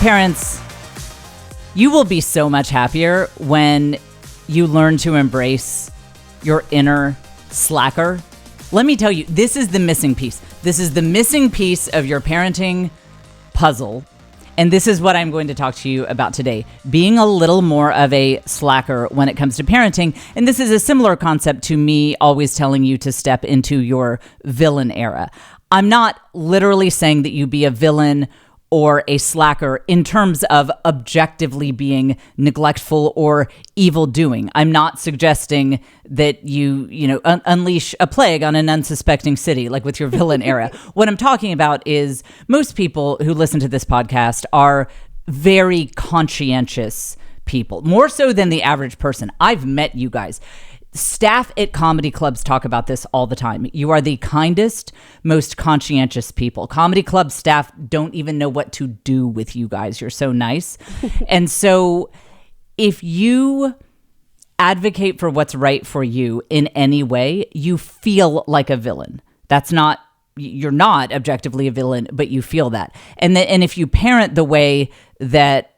Parents, you will be so much happier when you learn to embrace your inner slacker. Let me tell you, this is the missing piece. This is the missing piece of your parenting puzzle. And this is what I'm going to talk to you about today. Being a little more of a slacker when it comes to parenting. And this is a similar concept to me always telling you to step into your villain era. I'm not literally saying that you be a villain or a slacker in terms of objectively being neglectful or evil doing. I'm not suggesting that you unleash a plague on an unsuspecting city, like with your villain era. What I'm talking about is most people who listen to this podcast are very conscientious people, more so than the average person. I've met you guys. Staff at comedy clubs talk about this all the time. You are the kindest, most conscientious people. Comedy club staff don't even know what to do with you guys. You're so nice. And so if you advocate for what's right for you in any way, you feel like a villain. You're not objectively a villain, but you feel that. And if you parent the way that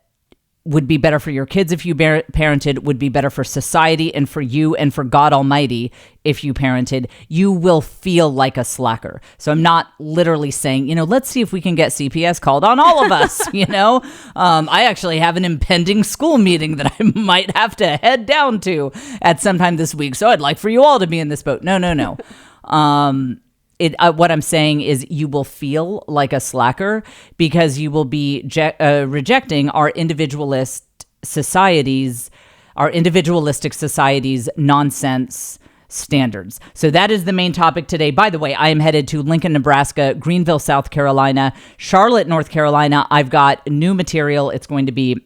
would be better for your kids if you parented, would be better for society and for you and for God Almighty if you parented, you will feel like a slacker. So I'm not literally saying, let's see if we can get CPS called on all of us, I actually have an impending school meeting that I might have to head down to at some time this week. So I'd like for you all to be in this boat. No. What I'm saying is you will feel like a slacker because you will be rejecting our individualistic society's nonsense standards. So that is the main topic today. By the way, I am headed to Lincoln, Nebraska, Greenville, South Carolina, Charlotte, North Carolina. I've got new material. It's going to be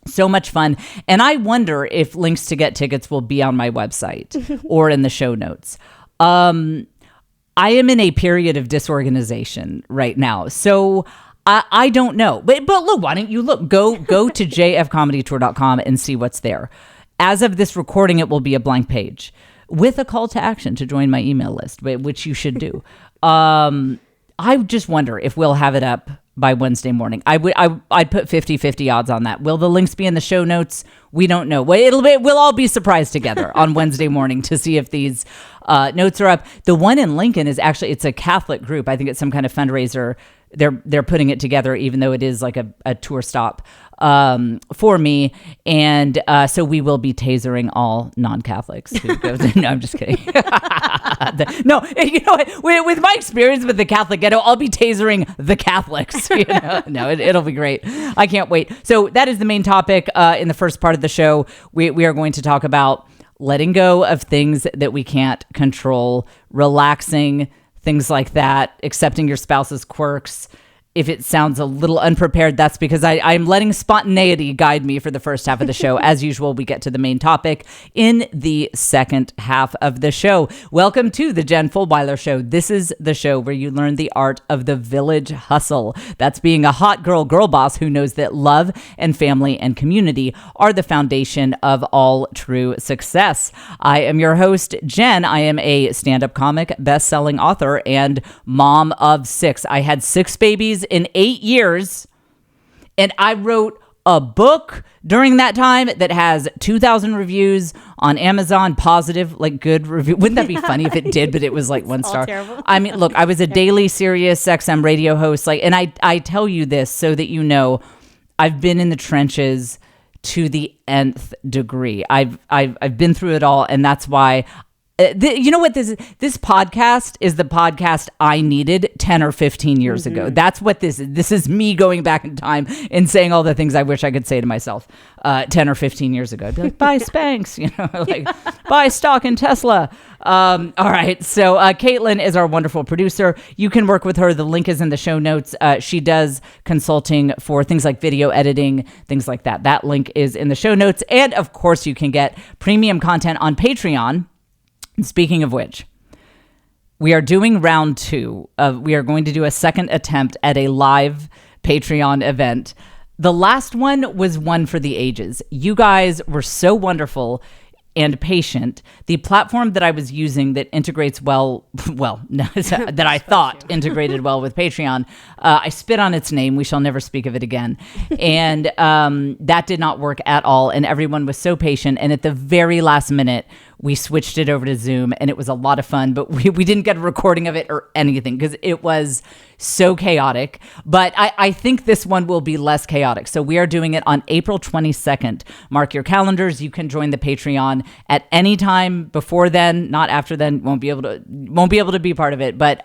so much fun. And I wonder if links to get tickets will be on my website or in the show notes. I am in a period of disorganization right now. So I don't know. But look, why don't you look? Go to jfcomedytour.com and see what's there. As of this recording, it will be a blank page with a call to action to join my email list, which you should do. I just wonder if we'll have it up by Wednesday morning. I'd put 50-50 odds on that. Will the links be in the show notes? We don't know. We'll all be surprised together on Wednesday morning to see if these notes are up. The one in Lincoln is actually, it's a Catholic group. I think it's some kind of fundraiser. They're putting it together, even though it is like a tour stop for me. And so we will be tasering all non-Catholics who go to, no, I'm just kidding. No, with my experience with the Catholic ghetto, I'll be tasering the Catholics. No, it'll be great. I can't wait. So that is the main topic in the first part of the show. We are going to talk about letting go of things that we can't control, relaxing, things like that, accepting your spouse's quirks. If it sounds a little unprepared, that's because I'm letting spontaneity guide me for the first half of the show. As usual, we get to the main topic in the second half of the show. Welcome to the Jen Fulwiler Show. This is the show where you learn the art of the village hustle. That's being a hot girl boss who knows that love and family and community are the foundation of all true success. I am your host, Jen. I am a stand-up comic, best-selling author, and mom of 6. I had 6 babies in 8 years, and I wrote a book during that time that has 2,000 reviews on Amazon, positive, like good review. Wouldn't that be funny if it did, but it was like 1 star? Terrible. I mean, look, I was a daily Sirius XM radio host, and I tell you this so that you know, I've been in the trenches to the nth degree. I've been through it all, and that's why. You know what this is? This podcast is the podcast I needed 10 or 15 years ago. That's what this is. This is me going back in time and saying all the things I wish I could say to myself 10 or 15 years ago. I'd be like, buy Spanx, buy stock in Tesla. All right. So Caitlin is our wonderful producer. You can work with her. The link is in the show notes. She does consulting for things like video editing, things like that. That link is in the show notes. And of course, you can get premium content on Patreon. Speaking of which, we are doing round 2. We are going to do a second attempt at a live Patreon event. The last one was one for the ages. You guys were so wonderful and patient. The platform that I was using that integrates that I thought integrated well with Patreon, I spit on its name. We shall never speak of it again. And that did not work at all. And everyone was so patient. And at the very last minute, we switched it over to Zoom, and it was a lot of fun, but we didn't get a recording of it or anything because it was so chaotic. But I think this one will be less chaotic. So we are doing it on April 22nd. Mark your calendars. You can join the Patreon at any time before then, not after then. Won't be able to be part of it, but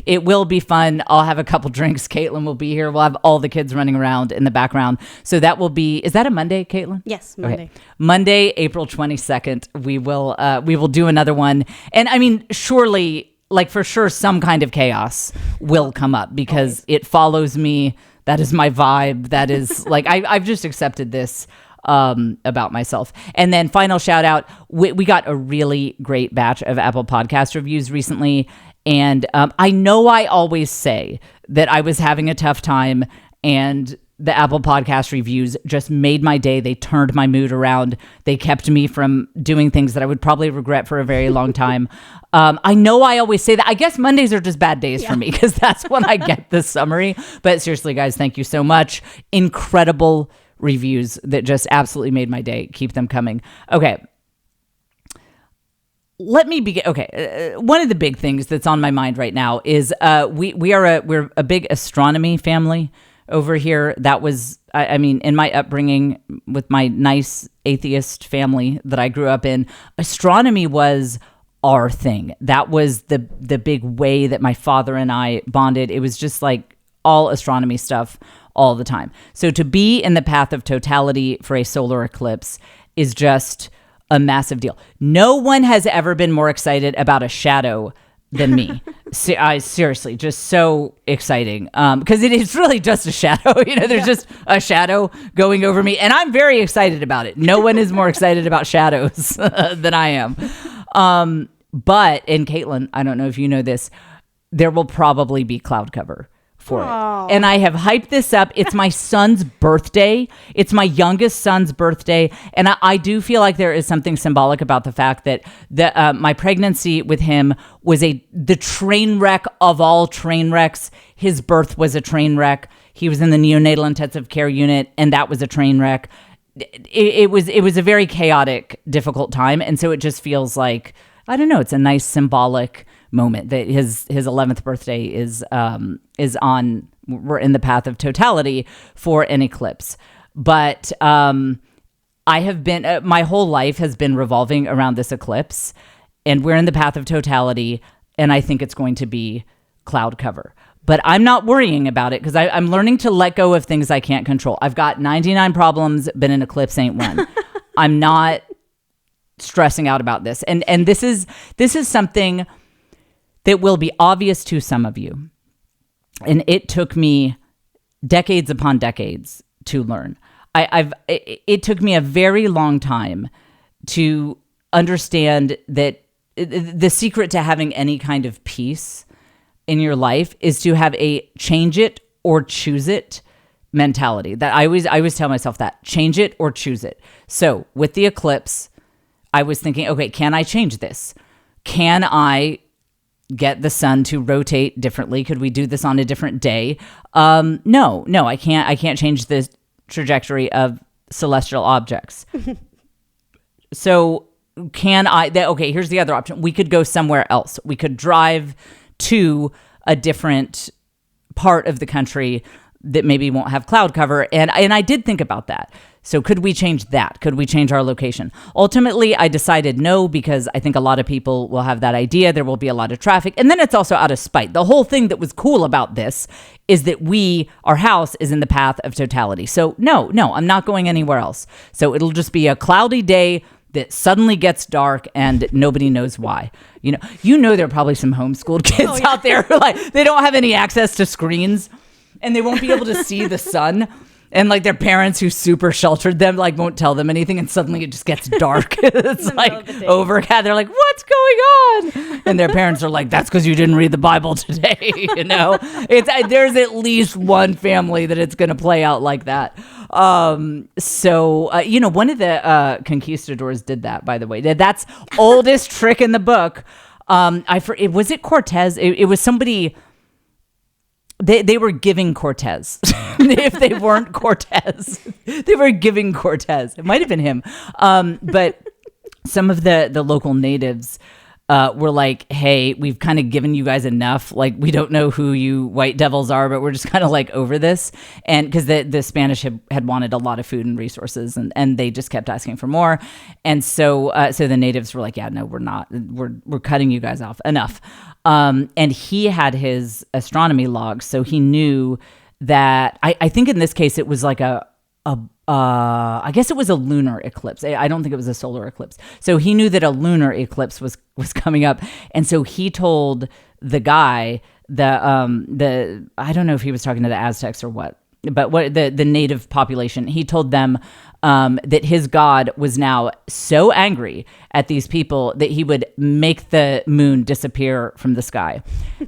it will be fun. I'll have a couple drinks. Caitlin will be here. We'll have all the kids running around in the background. So that will be, is that a Monday, Caitlin? Yes, Monday. Okay. Monday, April 22nd. We will do another one. And I mean, surely, like for sure, some kind of chaos will come up because it follows me. That is my vibe. That is like, I've just accepted this about myself. And then final shout out, we got a really great batch of Apple Podcast reviews recently. And I know I always say that I was having a tough time, and the Apple Podcast reviews just made my day. They turned my mood around. They kept me from doing things that I would probably regret for a very long time. I know I always say that. I guess Mondays are just bad days for me because that's when I get the summary. But seriously, guys, thank you so much. Incredible reviews that just absolutely made my day. Keep them coming. Okay. Let me begin. Okay. One of the big things that's on my mind right now is we're a big astronomy family over here. That was, I mean, in my upbringing with my nice atheist family that I grew up in, astronomy was our thing. That was the big way that my father and I bonded. It was just like all astronomy stuff all the time. So to be in the path of totality for a solar eclipse is just a massive deal. No one has ever been more excited about a shadow than me. Seriously, just so exciting. Because it is really just a shadow. There's just a shadow going over me. And I'm very excited about it. No one is more excited about shadows than I am. But, and Caitlin, I don't know if you know this, there will probably be cloud cover for it. And I have hyped this up. It's my son's birthday. It's my youngest son's birthday. And I do feel like there is something symbolic about the fact that my pregnancy with him was the train wreck of all train wrecks. His birth was a train wreck. He was in the neonatal intensive care unit, and that was a train wreck. It was a very chaotic, difficult time. And so it just feels like, I don't know, it's a nice symbolic moment that his 11th birthday is on. We're in the path of totality for an eclipse. But I have been, my whole life has been revolving around this eclipse, and we're in the path of totality, and I think it's going to be cloud cover. But I'm not worrying about it because I'm learning to let go of things I can't control. I've got 99 problems, but an eclipse ain't one. I'm not stressing out about this. And this is something that will be obvious to some of you. And it took me decades upon decades to learn. It took me a very long time to understand that the secret to having any kind of peace in your life is to have a change it or choose it mentality. That I always tell myself that, change it or choose it. So with the eclipse, I was thinking, okay, can I change this? Can I get the sun to rotate differently? Could we do this on a different day? No, I can't. I can't change the trajectory of celestial objects. So can I? Okay, here's the other option. We could go somewhere else. We could drive to a different part of the country that maybe won't have cloud cover. And I did think about that. So could we change that? Could we change our location? Ultimately, I decided no, because I think a lot of people will have that idea. There will be a lot of traffic. And then it's also out of spite. The whole thing that was cool about this is that our house is in the path of totality. So no, I'm not going anywhere else. So it'll just be a cloudy day that suddenly gets dark and nobody knows why. You know, there are probably some homeschooled kids out there who they don't have any access to screens and they won't be able to see the sun. And their parents who super sheltered them won't tell them anything, and suddenly it just gets dark. It's overcast. They're like, "What's going on?" And their parents are like, "That's because you didn't read the Bible today." There's at least one family that it's going to play out like that. One of the conquistadors did that, by the way. That's oldest trick in the book. Was it Cortez? It was somebody. They were giving Cortez. If they weren't Cortez, they were giving Cortez. It might have been him. But some of the local natives were like, hey, we've kind of given you guys enough. Like, we don't know who you white devils are, but we're just kind of like over this. And because the Spanish had wanted a lot of food and resources, and they just kept asking for more. And so the natives were like, yeah, no, we're not. We're cutting you guys off. Enough. And he had his astronomy logs, so he knew that I think in this case it was like I guess it was a lunar eclipse. I don't think it was a solar eclipse. So he knew that a lunar eclipse was coming up, and so he told the guy the I don't know if he was talking to the Aztecs or what, but what the native population. He told them that his god was now so angry at these people that he would make the moon disappear from the sky,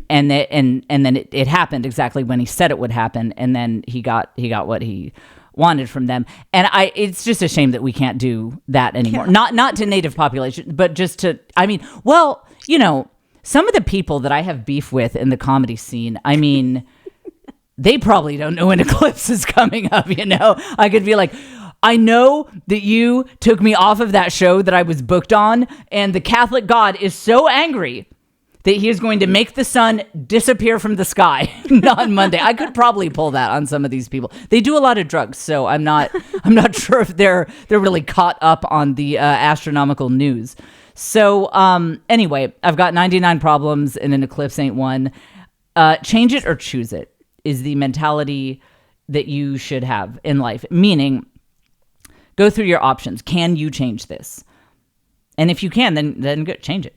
and then it happened exactly when he said it would happen, and then he got what he wanted from them. And it's just a shame that we can't do that anymore. Yeah. Not to native population, but just to, some of the people that I have beef with in the comedy scene, they probably don't know an eclipse is coming up, I could be like, I know that you took me off of that show that I was booked on, and the Catholic God is so angry that he is going to make the sun disappear from the sky on Monday. I could probably pull that on some of these people. They do a lot of drugs, so I'm not sure if they're really caught up on the astronomical news. So anyway, I've got 99 problems and an eclipse ain't one. Change it or choose it is the mentality that you should have in life. Meaning, go through your options. Can you change this? And if you can, then go change it.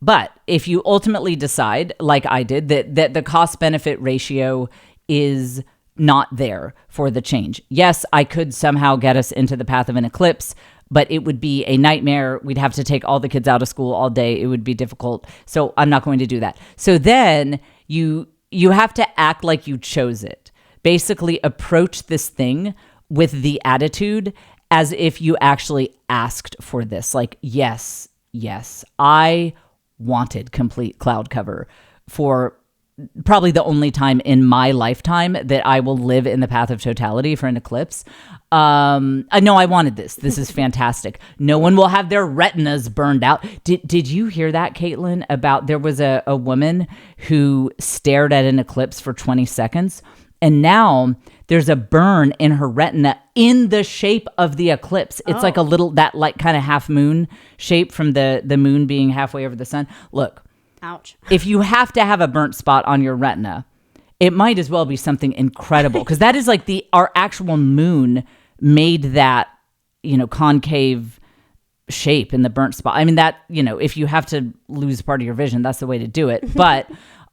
But if you ultimately decide, like I did, that the cost-benefit ratio is not there for the change. Yes, I could somehow get us into the path of an eclipse, but it would be a nightmare. We'd have to take all the kids out of school all day. It would be difficult. So I'm not going to do that. So then you have to act like you chose it. Basically, approach this thing with the attitude as if you actually asked for this. Like, yes, I wanted complete cloud cover for probably the only time in my lifetime that I will live in the path of totality for an eclipse. I know I wanted this. This is fantastic. No one will have their retinas burned out. Did you hear that, Caitlin, about there was a woman who stared at an eclipse for 20 seconds, and now there's a burn in her retina in the shape of the eclipse. It's like a little, that like kind of half moon shape from the moon being halfway over the sun. Look, ouch. If you have to have a burnt spot on your retina, it might as well be something incredible, because that is like our actual moon made that, concave shape in the burnt spot. I mean, that, if you have to lose part of your vision, that's the way to do it. But,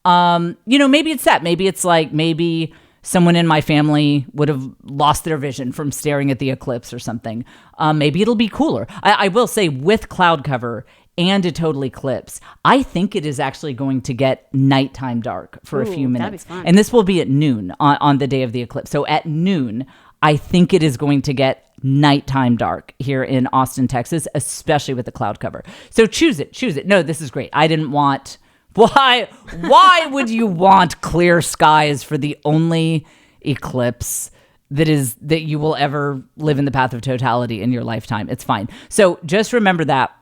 maybe it's that. Maybe it's like, maybe someone in my family would have lost their vision from staring at the eclipse or something. Maybe it'll be cooler. I will say, with cloud cover and a total eclipse, I think it is actually going to get nighttime dark for a few minutes. That'd be fun. And this will be at noon on the day of the eclipse. So at noon, I think it is going to get nighttime dark here in Austin, Texas, especially with the cloud cover. So choose it. No, this is great. I didn't want... Why would you want clear skies for the only eclipse that you will ever live in the path of totality in your lifetime? It's fine. So just remember that.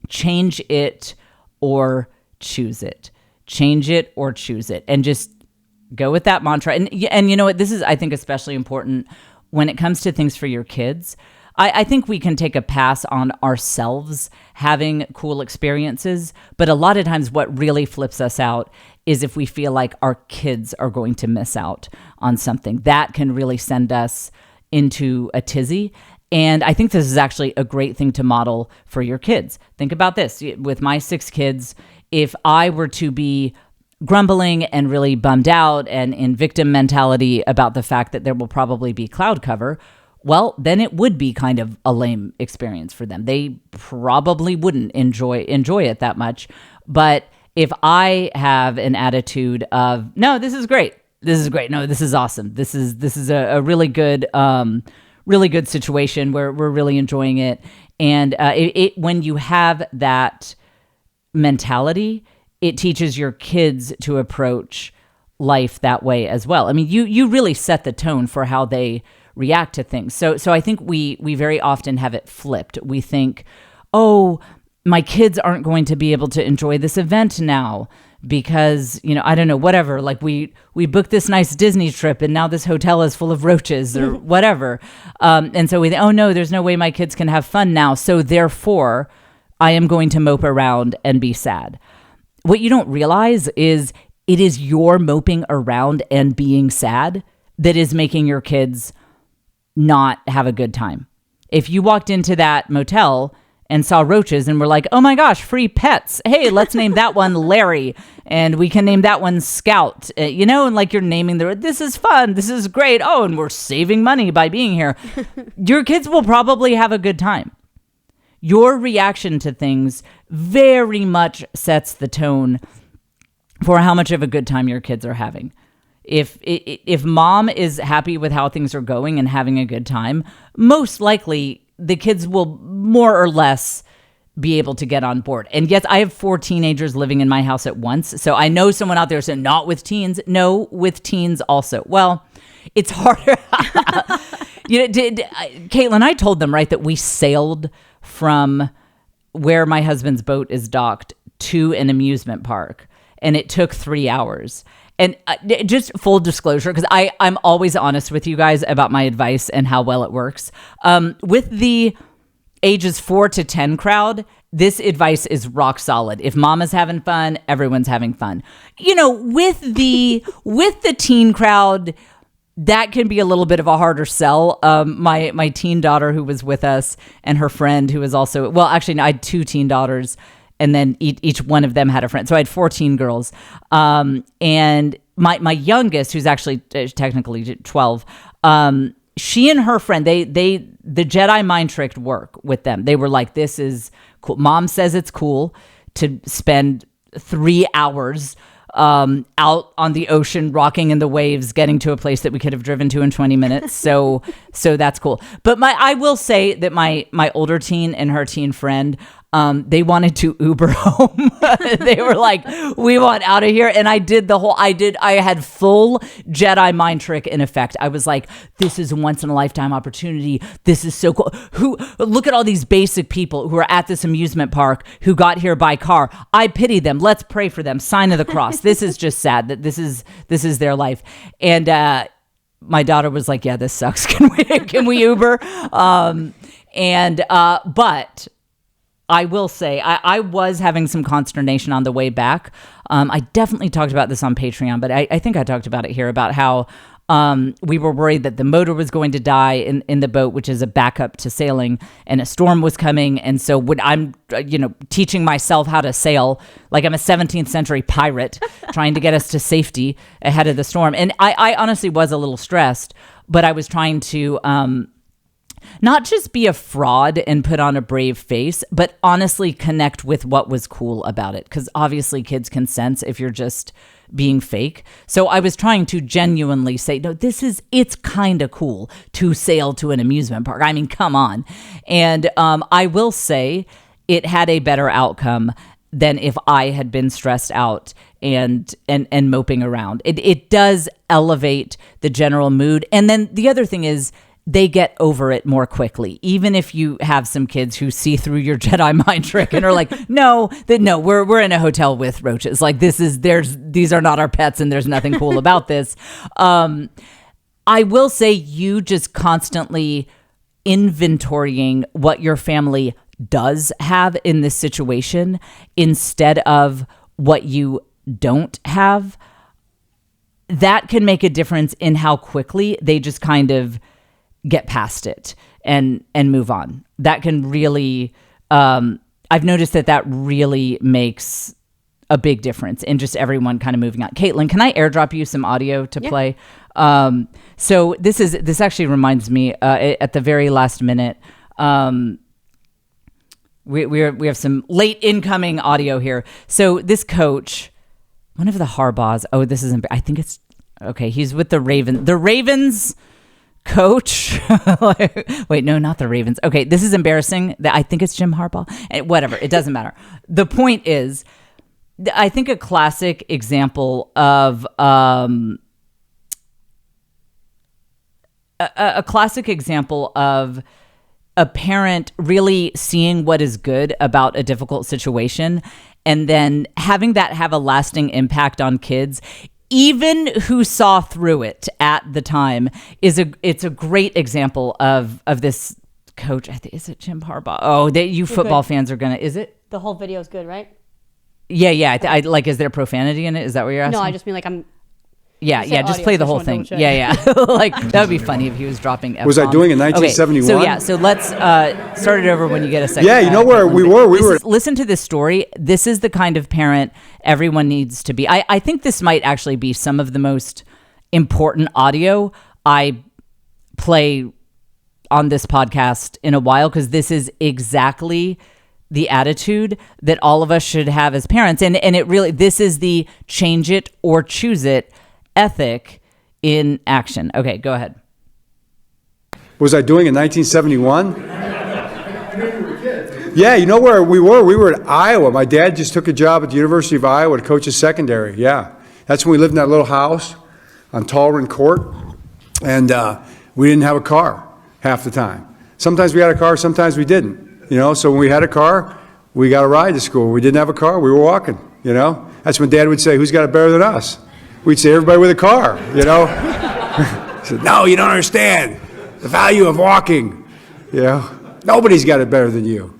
Change it or choose it. Change it or choose it. And just go with that mantra. And you know what? This is, I think, especially important when it comes to things for your kids. I think we can take a pass on ourselves having cool experiences, but a lot of times what really flips us out is if we feel like our kids are going to miss out on something. That can really send us into a tizzy. And I think this is actually a great thing to model for your kids. Think about this. With my 6 kids, if I were to be grumbling and really bummed out and in victim mentality about the fact that there will probably be cloud cover, well, then it would be kind of a lame experience for them. They probably wouldn't enjoy it that much. But if I have an attitude of, no, this is great. This is great. No, this is awesome. This is a really good situation where we're really enjoying it. And when you have that mentality, it teaches your kids to approach life that way as well. I mean, you really set the tone for how they react to things. So I think we very often have it flipped. We think, oh, my kids aren't going to be able to enjoy this event now because, I don't know, whatever, like we booked this nice Disney trip and now this hotel is full of roaches or whatever. And so oh no, there's no way my kids can have fun now. So therefore I am going to mope around and be sad. What you don't realize is it is your moping around and being sad that is making your kids not have a good time. If you walked into that motel and saw roaches and were like, oh my gosh, free pets. Hey, let's name that one Larry and we can name that one Scout, and like you're naming this is fun. This is great. Oh, and we're saving money by being here. Your kids will probably have a good time. Your reaction to things very much sets the tone for how much of a good time your kids are having. If mom is happy with how things are going and having a good time, most likely the kids will more or less be able to get on board. And yes, I have 4 teenagers living in my house at once. So I know someone out there saying, not with teens. No, with teens also. Well, it's harder. Caitlin, I told them, right, that we sailed from where my husband's boat is docked to an amusement park. And it took 3 hours. And just full disclosure, because I'm always honest with you guys about my advice and how well it works. With the ages 4 to 10 crowd, this advice is rock solid. If mama's having fun, everyone's having fun. With the teen crowd, that can be a little bit of a harder sell. My teen daughter who was with us and her friend who was also, well, actually, no, I had 2 teen daughters. And then each one of them had a friend. So I had 14 girls. And my youngest, who's actually technically 12, she and her friend, the Jedi mind trick work with them. They were like, this is cool. Mom says it's cool to spend 3 hours out on the ocean, rocking in the waves, getting to a place that we could have driven to in 20 minutes. So that's cool. But I will say that my older teen and her teen friend, they wanted to Uber home. They were like, we want out of here. And I had full Jedi mind trick in effect. I was like, this is a once in a lifetime opportunity. This is so cool. Look at all these basic people who are at this amusement park who got here by car. I pity them. Let's pray for them. Sign of the cross. This is just sad that this is their life. And, my daughter was like, yeah, this sucks. Can we Uber? But I will say I was having some consternation on the way back. I definitely talked about this on Patreon, but I think I talked about it here about how we were worried that the motor was going to die in the boat, which is a backup to sailing, and a storm was coming. And so when I'm, teaching myself how to sail, like I'm a 17th century pirate trying to get us to safety ahead of the storm. And I honestly was a little stressed, but I was trying to not just be a fraud and put on a brave face, but honestly connect with what was cool about it. Because obviously kids can sense if you're just being fake. So I was trying to genuinely say, no, it's kind of cool to sail to an amusement park. I mean, come on. And I will say it had a better outcome than if I had been stressed out and moping around. It does elevate the general mood. And then the other thing is, they get over it more quickly. Even if you have some kids who see through your Jedi mind trick and are like, no, we're in a hotel with roaches. Like these are not our pets and there's nothing cool about this. I will say you just constantly inventorying what your family does have in this situation instead of what you don't have. That can make a difference in how quickly they just kind of get past it and move on. That can really, I've noticed that really makes a big difference in just everyone kind of moving on. Caitlin, can I airdrop you some audio to play? So this actually reminds me at the very last minute, we have some late incoming audio here. So this coach, one of the Harbaughs, I think it's Okay, he's with the Ravens. The Ravens coach. Wait, no, not the Ravens. Okay, this is embarrassing. I think it's Jim Harbaugh. Whatever, it doesn't matter. The point is, I think a classic example of a parent really seeing what is good about a difficult situation and then having that have a lasting impact on kids, even who saw through it at the time, it's a great example of this coach. I think, is it Jim Harbaugh? Oh, you football fans are gonna. Is it? The whole video is good, right? Yeah. I like. Is there profanity in it? Is that what you're asking? No, I just mean like I'm. Yeah. Just play the whole thing. Yeah. Like that would be funny if he was dropping F-bombs. Was I doing in 1971? Okay, so let's start it over when you get a second. Yeah, you know where we were. Listen to this story. This is the kind of parent everyone needs to be. I think this might actually be some of the most important audio I play on this podcast in a while, because this is exactly the attitude that all of us should have as parents. And it really, this is the change it or choose it ethic in action. Okay, go ahead. Was I doing in 1971? Yeah, you know where we were? We were at Iowa. My dad just took a job at the University of Iowa to coach a secondary. Yeah, that's when we lived in that little house on Tallren Court, and we didn't have a car half the time. Sometimes we had a car, sometimes we didn't. So when we had a car, we got a ride to school. When we didn't have a car, we were walking. That's when Dad would say, "Who's got it better than us?" We'd say, "Everybody with a car." He said, "No, you don't understand the value of walking. Nobody's got it better than you."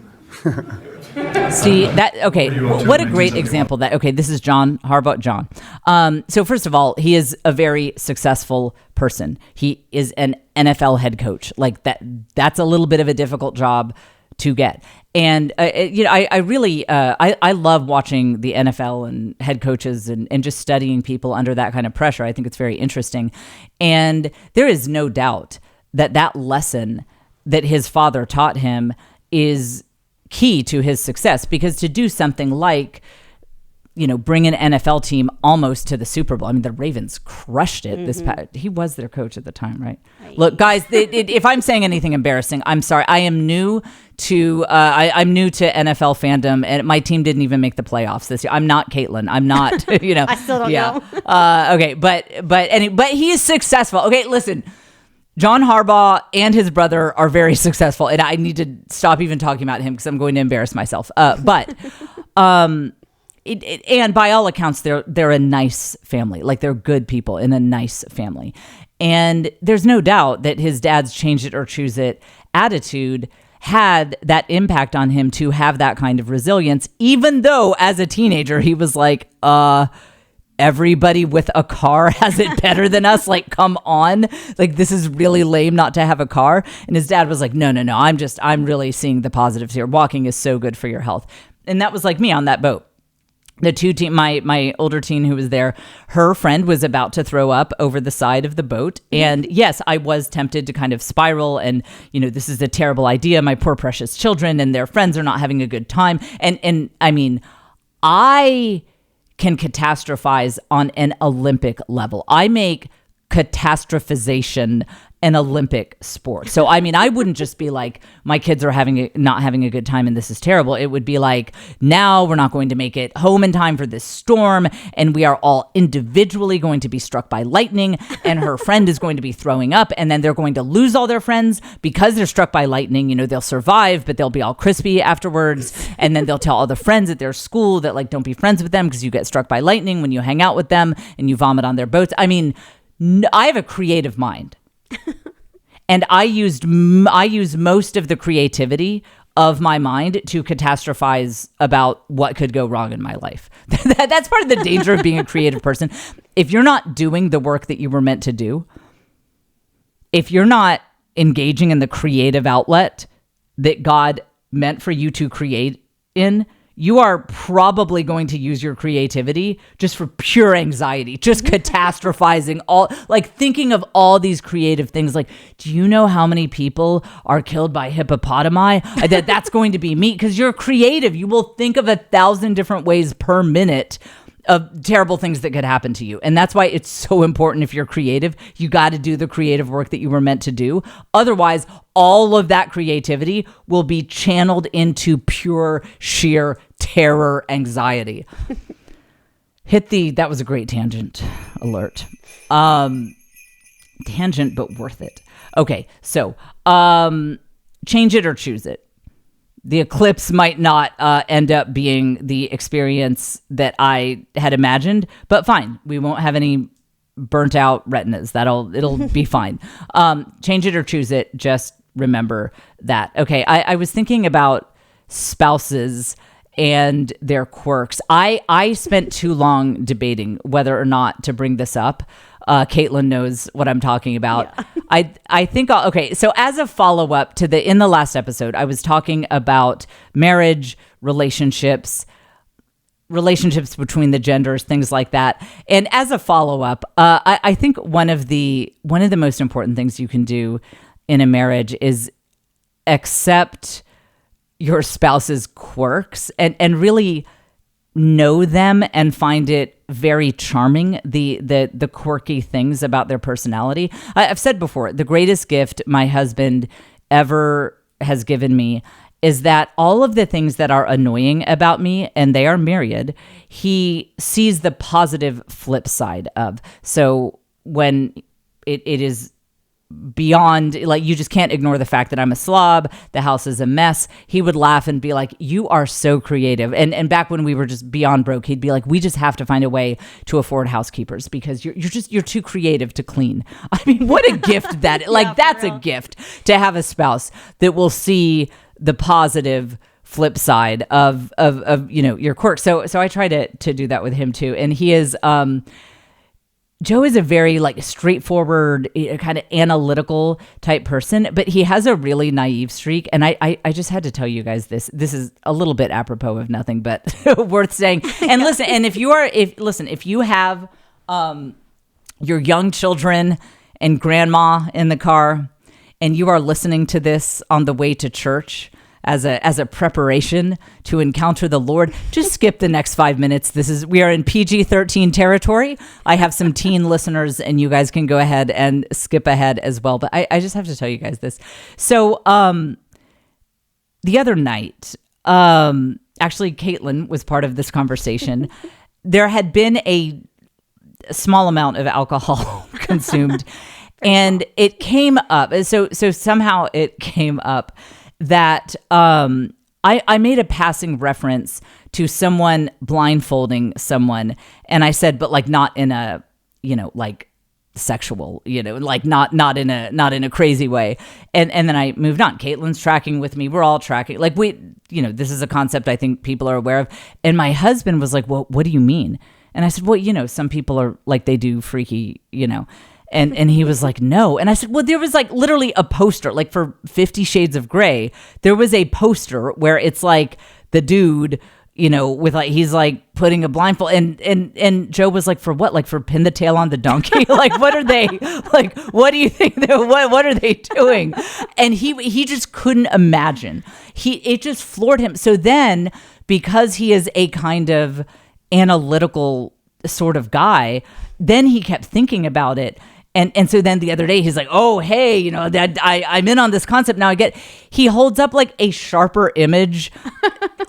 See that? Okay, what a great example. This is John Harbaugh. John. So first of all, he is a very successful person. He is an NFL head coach. Like that. That's a little bit of a difficult job to get. And I really love watching the NFL and head coaches and just studying people under that kind of pressure. I think it's very interesting. And there is no doubt that lesson that his father taught him is key to his success, because to do something like bring an NFL team almost to the Super Bowl. I mean, the Ravens crushed it. He was their coach at the time, right? Look, guys, if I'm saying anything embarrassing, I'm sorry. I am new to I'm new to NFL fandom, and my team didn't even make the playoffs this year. I'm not Caitlin. I'm not. I still don't know. Okay, but he is successful. Okay, listen. John Harbaugh and his brother are very successful, and I need to stop even talking about him because I'm going to embarrass myself. And by all accounts, they're a nice family. Like, they're good people in a nice family. And there's no doubt that his dad's change it or choose it attitude had that impact on him to have that kind of resilience, even though as a teenager, he was like, everybody with a car has it better than us. Like, come on. Like, this is really lame not to have a car. And his dad was like, no. I'm really seeing the positives here. Walking is so good for your health. And that was like me on that boat. The my older teen who was there, her friend was about to throw up over the side of the boat. And yes, I was tempted to kind of spiral and, this is a terrible idea. My poor precious children and their friends are not having a good time. And I mean, I can catastrophize on an Olympic level. I make catastrophization an Olympic sport. So, I mean, I wouldn't just be like, my kids are not having a good time and this is terrible. It would be like, now we're not going to make it home in time for this storm, and we are all individually going to be struck by lightning, and her friend is going to be throwing up, and then they're going to lose all their friends because they're struck by lightning. They'll survive, but they'll be all crispy afterwards, and then they'll tell all the friends at their school that, like, don't be friends with them because you get struck by lightning when you hang out with them and you vomit on their boats. I mean, I have a creative mind. And I use most of the creativity of my mind to catastrophize about what could go wrong in my life. That's part of the danger of being a creative person. If you're not doing the work that you were meant to do, if you're not engaging in the creative outlet that God meant for you to create in, you are probably going to use your creativity just for pure anxiety, just catastrophizing thinking of all these creative things. Like, do you know how many people are killed by hippopotami? That's going to be me, because you're creative. You will think of 1,000 different ways per minute of terrible things that could happen to you. And that's why it's so important, if you're creative, you got to do the creative work that you were meant to do. Otherwise, all of that creativity will be channeled into pure, sheer terror, anxiety. That was a great tangent alert. Tangent, but worth it. Okay, so change it or choose it. The eclipse might not end up being the experience that I had imagined, but fine. We won't have any burnt out retinas. It'll be fine. Change it or choose it. Just remember that. Okay, I was thinking about spouses and their quirks. I spent too long debating whether or not to bring this up. Caitlin knows what I'm talking about. Yeah. I think, okay, so as a follow-up to in the last episode, I was talking about marriage, relationships between the genders, things like that. And as a follow-up, I think one of the most important things you can do in a marriage is accept your spouse's quirks and really know them and find it very charming, the quirky things about their personality. I've said before, the greatest gift my husband ever has given me is that all of the things that are annoying about me, and they are myriad, he sees the positive flip side of. So when it is beyond, like, you just can't ignore the fact that I'm a slob, the house is a mess, he would laugh and be like, you are so creative. And back when we were just beyond broke, he'd be like, we just have to find a way to afford housekeepers because you're too creative to clean. I mean, what a gift that, like, that's a gift to have a spouse that will see the positive flip side of your quirks. So I try to do that with him too. And he is, Joe is a very like straightforward, kind of analytical type person, but he has a really naive streak. And I just had to tell you guys this. This is a little bit apropos of nothing, but worth saying. And listen, and if you have your young children and grandma in the car, and you are listening to this on the way to church as a preparation to encounter the Lord, just skip the next 5 minutes. We are in PG-13 territory. I have some teen listeners, and you guys can go ahead and skip ahead as well. But I just have to tell you guys this. So the other night, actually, Caitlin was part of this conversation. There had been a small amount of alcohol consumed. And it came up. So somehow it came up that I made a passing reference to someone blindfolding someone. And I said, but like not in a, like sexual, like not in a crazy way. And then I moved on. Caitlin's tracking with me. We're all tracking. Like this is a concept I think people are aware of. And my husband was like, well, what do you mean? And I said, well, some people are like, they do freaky, And he was like, no. And I said, well, there was like literally a poster, like for 50 Shades of Grey, there was a poster where it's like the dude, with like, he's like putting a blindfold and Joe was like, for what? Like for pin the tail on the donkey? Like, what are they, like, what do you think, what are they doing? And he just couldn't imagine. It just floored him. So then, because he is a kind of analytical sort of guy, then he kept thinking about it. And so then the other day he's like, oh, hey, that I'm in on this concept now. He holds up like a sharper image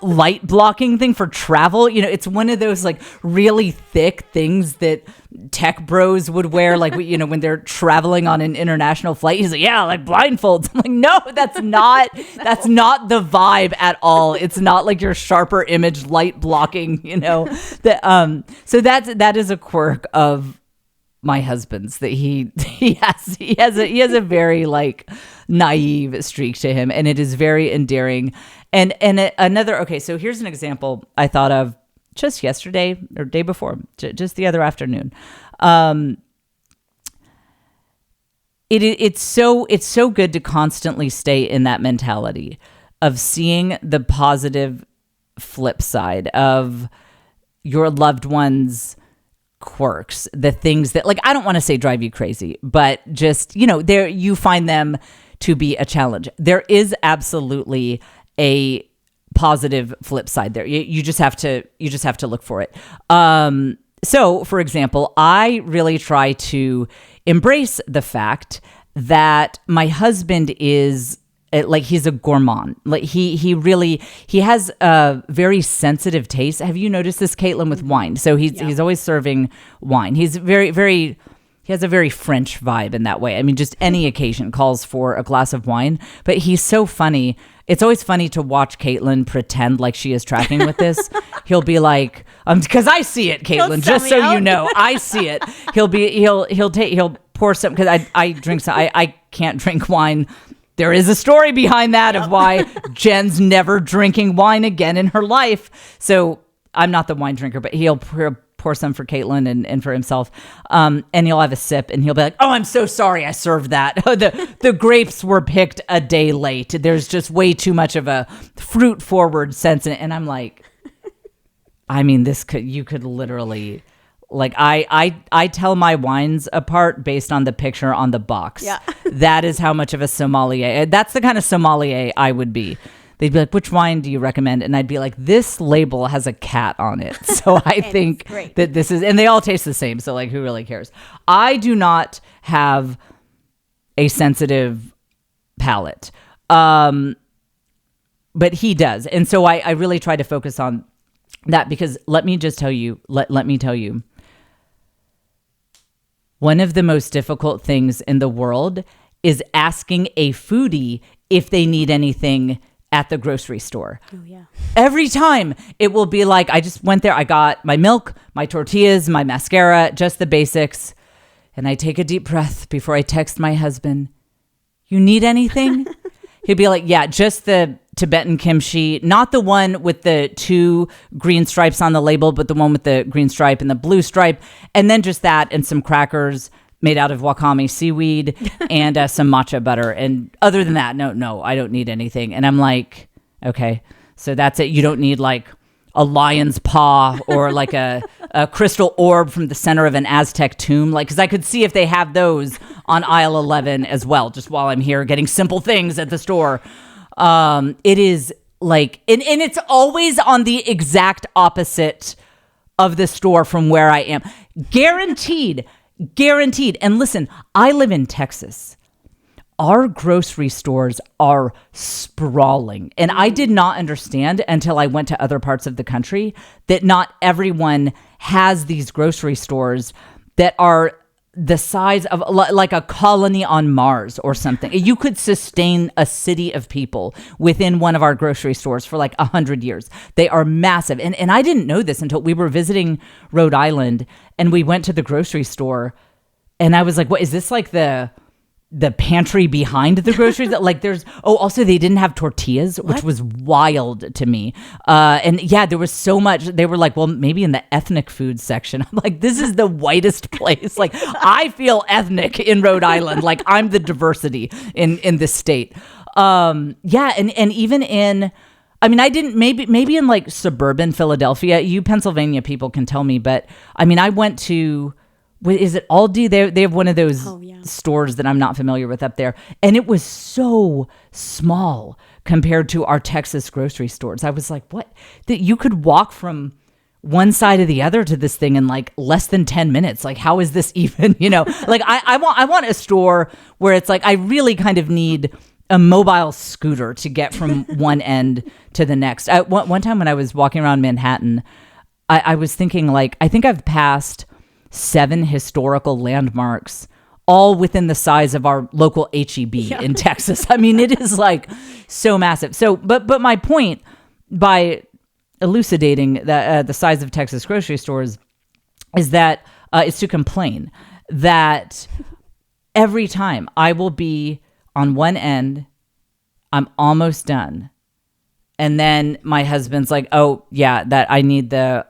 light blocking thing for travel. It's one of those like really thick things that tech bros would wear, like, when they're traveling on an international flight. He's like, yeah, like blindfolds. I'm like, no, that's not the vibe at all. It's not like your sharper image light blocking, so that is a quirk of my husband's, that he has a very like naive streak to him, and it is very endearing. And another, okay, so here's an example I thought of just yesterday or day before, just the other afternoon. It's so good to constantly stay in that mentality of seeing the positive flip side of your loved one's quirks, the things that, like, I don't want to say drive you crazy, but just, there you find them to be a challenge. There is absolutely a positive flip side there. You just have to look for it. So, for example, I really try to embrace the fact that my husband is like, he's a gourmand. Like he has a very sensitive taste. Have you noticed this, Caitlin, with wine? So he's always serving wine. He's he has a very French vibe in that way. I mean, just any occasion calls for a glass of wine, but he's so funny. It's always funny to watch Caitlin pretend like she is tracking with this. He'll be like, because I see it, Caitlin, just so you know, I see it. He'll pour some, because I drink some, I can't drink wine. There is a story behind that of why Jen's never drinking wine again in her life. So I'm not the wine drinker, but he'll pour some for Caitlin and for himself. And he'll have a sip and he'll be like, oh, I'm so sorry I served that. The grapes were picked a day late. There's just way too much of a fruit forward sense in it. And I'm like, I mean, you could literally, like, I tell my wines apart based on the picture on the box. Yeah. That is how much of a sommelier. That's the kind of sommelier I would be. They'd be like, which wine do you recommend? And I'd be like, this label has a cat on it. So I think that this is, and they all taste the same. So like, who really cares? I do not have a sensitive palate. But he does. And so I really try to focus on that, because let me just tell you, let me tell you, one of the most difficult things in the world is asking a foodie if they need anything at the grocery store. Oh, yeah. Every time it will be like, I just went there, I got my milk, my tortillas, my mascara, just the basics. And I take a deep breath before I text my husband, you need anything? He'd be like, yeah, just the Tibetan kimchi, not the one with the 2 green stripes on the label, but the one with the green stripe and the blue stripe. And then just that and some crackers made out of wakame seaweed and some matcha butter. And other than that, no, I don't need anything. And I'm like, okay, so that's it. You don't need like a lion's paw or like a crystal orb from the center of an Aztec tomb. Like, because I could see if they have those on aisle 11 as well, just while I'm here getting simple things at the store. It is like, and it's always on the exact opposite of the store from where I am. Guaranteed. And listen, I live in Texas. Our grocery stores are sprawling. And I did not understand until I went to other parts of the country that not everyone has these grocery stores that are the size of like a colony on Mars or something. You could sustain a city of people within one of our grocery stores for like 100 years. They are massive. And I didn't know this until we were visiting Rhode Island and we went to the grocery store and I was like, what is this, like the pantry behind the groceries? Like there's, also they didn't have tortillas, which was wild to me. And yeah, there was so much. They were like, well, maybe in the ethnic food section. I'm like, this is the whitest place. Like I feel ethnic in Rhode Island. Like I'm the diversity in this state. Yeah. And even in, I mean, I didn't, maybe in like suburban Philadelphia, you Pennsylvania people can tell me, but I mean, I went to, is it Aldi? They have one of those stores that I'm not familiar with up there. And it was so small compared to our Texas grocery stores. I was like, what? That you could walk from one side to the other to this thing in like less than 10 minutes. Like, how is this even, like I want a store where it's like, I really kind of need a mobile scooter to get from one end to the next. One time when I was walking around Manhattan, I was thinking like, I think I've passed 7 historical landmarks, all within the size of our local HEB in Texas. I mean, it is like so massive. So, but my point by elucidating the size of Texas grocery stores is that is to complain that every time I will be on one end, I'm almost done. And then my husband's like, oh yeah, that I need the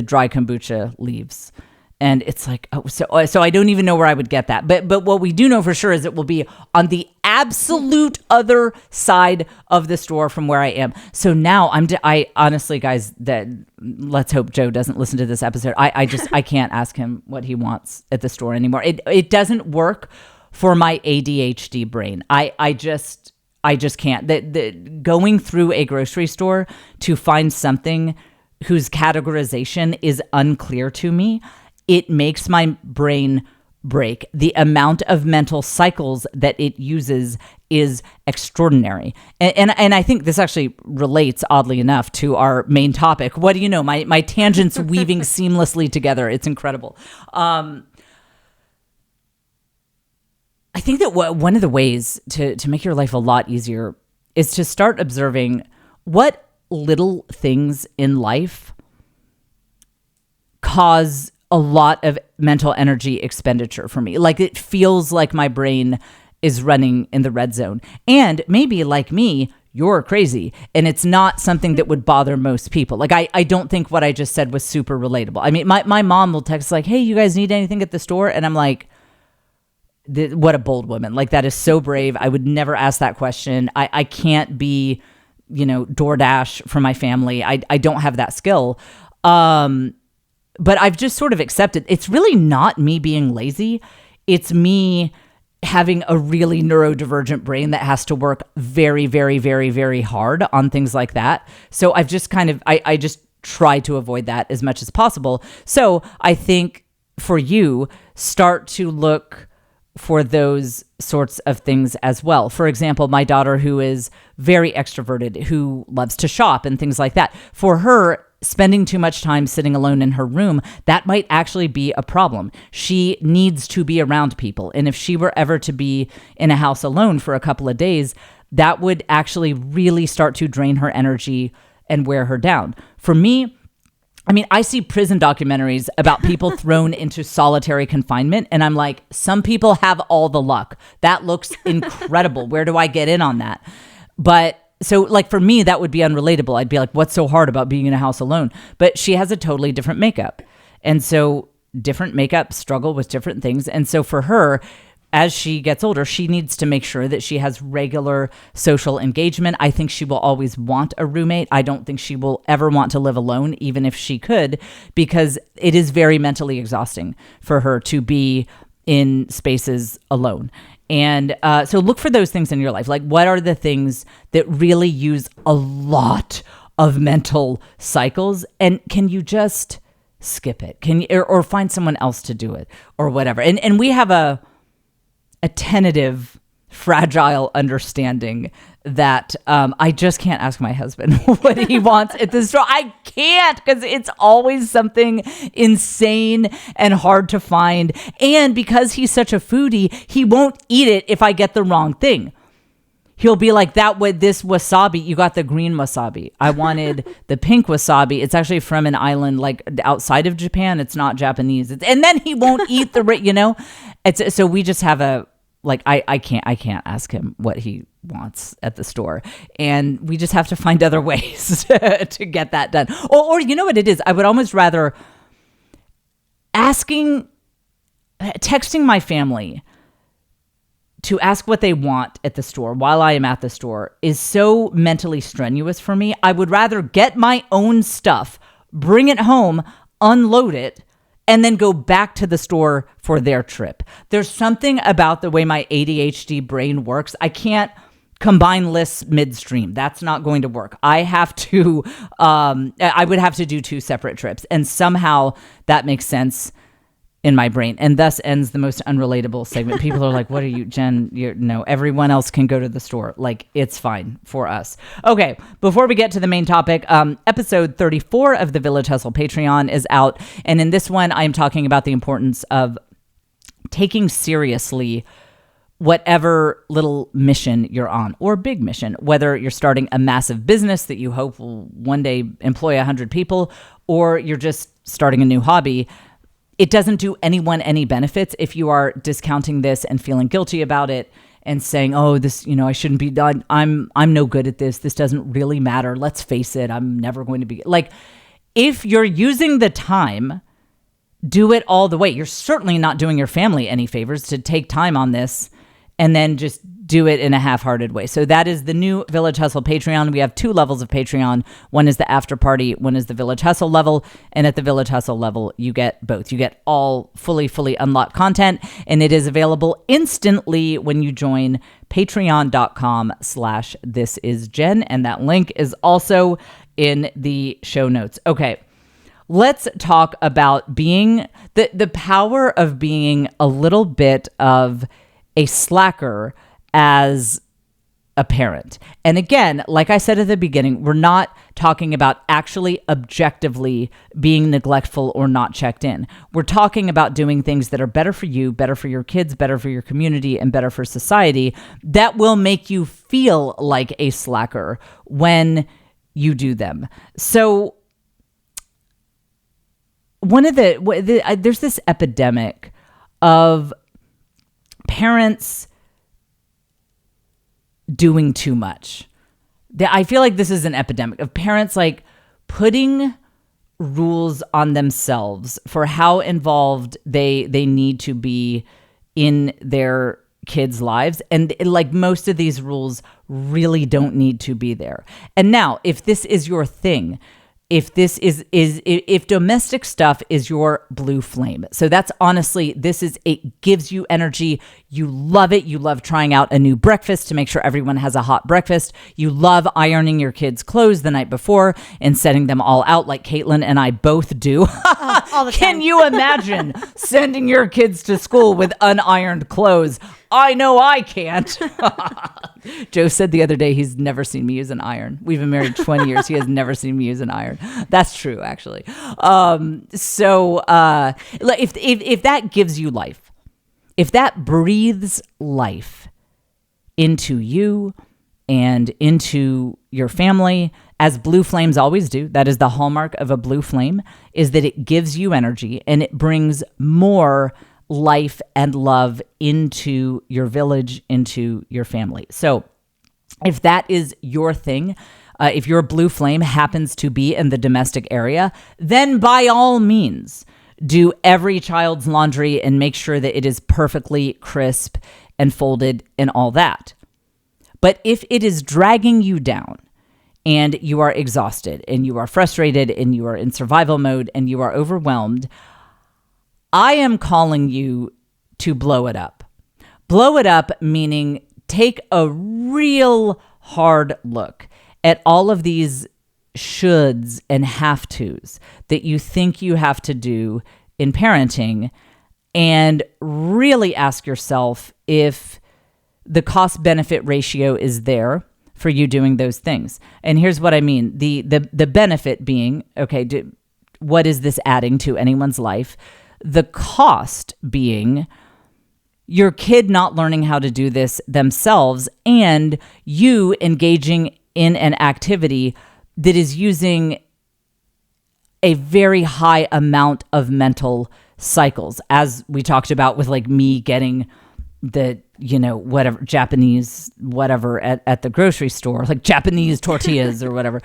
dry kombucha leaves. And it's like, so I don't even know where I would get that. But what we do know for sure is it will be on the absolute other side of the store from where I am. So now I honestly, guys, let's hope Joe doesn't listen to this episode. I can't ask him what he wants at the store anymore. It doesn't work for my ADHD brain. I I just can't. The going through a grocery store to find something whose categorization is unclear to me, it makes my brain break. The amount of mental cycles that it uses is extraordinary. And I think this actually relates, oddly enough, to our main topic. What do you know? My tangents weaving seamlessly together. It's incredible. I think that one of the ways to make your life a lot easier is to start observing what little things in life cause a lot of mental energy expenditure for me. Like, it feels like my brain is running in the red zone. And maybe, like me, you're crazy and it's not something that would bother most people. Like, I don't think what I just said was super relatable. I mean, my mom will text like, hey, you guys need anything at the store? And I'm like, what a bold woman. Like, that is so brave. I would never ask that question. I can't be, DoorDash for my family. I don't have that skill. But I've just sort of accepted it's really not me being lazy. It's me having a really neurodivergent brain that has to work very, very, very, very hard on things like that. So I've just I just try to avoid that as much as possible. So I think for you, start to look for those sorts of things as well. For example, my daughter, who is very extroverted, who loves to shop and things like that, for her, spending too much time sitting alone in her room, that might actually be a problem. She needs to be around people. And if she were ever to be in a house alone for a couple of days, that would actually really start to drain her energy and wear her down. For me, I mean, I see prison documentaries about people thrown into solitary confinement, and I'm like, some people have all the luck. That looks incredible. Where do I get in on that? But so, like, for me, that would be unrelatable. I'd be like, what's so hard about being in a house alone? But she has a totally different makeup. And so different makeup struggle with different things. And so for her, as she gets older, she needs to make sure that she has regular social engagement. I think she will always want a roommate. I don't think she will ever want to live alone, even if she could, because it is very mentally exhausting for her to be in spaces alone. And so look for those things in your life. Like, what are the things that really use a lot of mental cycles? And can you just skip it? Can you, or find someone else to do it or whatever? And we have a tentative, fragile understanding that I just can't ask my husband what he wants at the store. I can't, because it's always something insane and hard to find. And because he's such a foodie, he won't eat it if I get the wrong thing. He'll be like, this wasabi, you got the green wasabi. I wanted the pink wasabi. It's actually from an island like outside of Japan. It's not Japanese. And then he won't eat so we just have I can't ask him what he wants at the store. And we just have to find other ways to get that done. Or you know what it is? I would almost rather texting my family to ask what they want at the store while I am at the store is so mentally strenuous for me. I would rather get my own stuff, bring it home, unload it, and then go back to the store for their trip. There's something about the way my ADHD brain works. I can't combine lists midstream. That's not going to work. I would have to do 2 separate trips. And somehow that makes sense in my brain. And thus ends the most unrelatable segment. People are like, what are you, Jen? No, everyone else can go to the store. Like, it's fine for us. Okay, before we get to the main topic, episode 34 of the Village Hustle Patreon is out. And in this one, I am talking about the importance of taking seriously whatever little mission you're on, or big mission, whether you're starting a massive business that you hope will one day employ 100 people, or you're just starting a new hobby. It doesn't do anyone any benefits if you are discounting this and feeling guilty about it and saying, oh, this, I shouldn't be done. I'm no good at this. This doesn't really matter. Let's face it. I'm never going to be like, if you're using the time, do it all the way. You're certainly not doing your family any favors to take time on this and then just do it in a half-hearted way. So that is the new Village Hustle Patreon. We have 2 levels of Patreon. One is the after party, one is the Village Hustle level. And at the Village Hustle level, you get both. You get all fully unlocked content, and it is available instantly when you join patreon.com/thisisjen. And that link is also in the show notes. Okay. Let's talk about being the power of being a little bit of a slacker as a parent. And again, like I said at the beginning, we're not talking about actually objectively being neglectful or not checked in. We're talking about doing things that are better for you, better for your kids, better for your community, and better for society that will make you feel like a slacker when you do them. So there's this epidemic of parents doing too much. I feel like this is an epidemic of parents like putting rules on themselves for how involved they need to be in their kids' lives. And like most of these rules really don't need to be there. And now, if this is your thing, if domestic stuff is your blue flame. So that's honestly, it gives you energy. You love it. You love trying out a new breakfast to make sure everyone has a hot breakfast. You love ironing your kids' clothes the night before and setting them all out like Caitlin and I both do. All the time. Can you imagine sending your kids to school with unironed clothes? I know I can't. Joe said the other day he's never seen me use an iron. We've been married 20 years. He has never seen me use an iron. That's true, actually. So if that gives you life, if that breathes life into you and into your family, as blue flames always do, that is the hallmark of a blue flame, is that it gives you energy and it brings more life and love into your village, into your family. So if that is your thing, if your blue flame happens to be in the domestic area, then by all means, do every child's laundry and make sure that it is perfectly crisp and folded and all that. But if it is dragging you down and you are exhausted and you are frustrated and you are in survival mode and you are overwhelmed, I am calling you to blow it up. Blow it up meaning take a real hard look at all of these shoulds and have-tos that you think you have to do in parenting, and really ask yourself if the cost-benefit ratio is there for you doing those things. And here's what I mean. The benefit being, okay, what is this adding to anyone's life? The cost being your kid not learning how to do this themselves and you engaging in an activity that is using a very high amount of mental cycles, as we talked about with like me getting the, whatever, Japanese, whatever at the grocery store, like Japanese tortillas or whatever.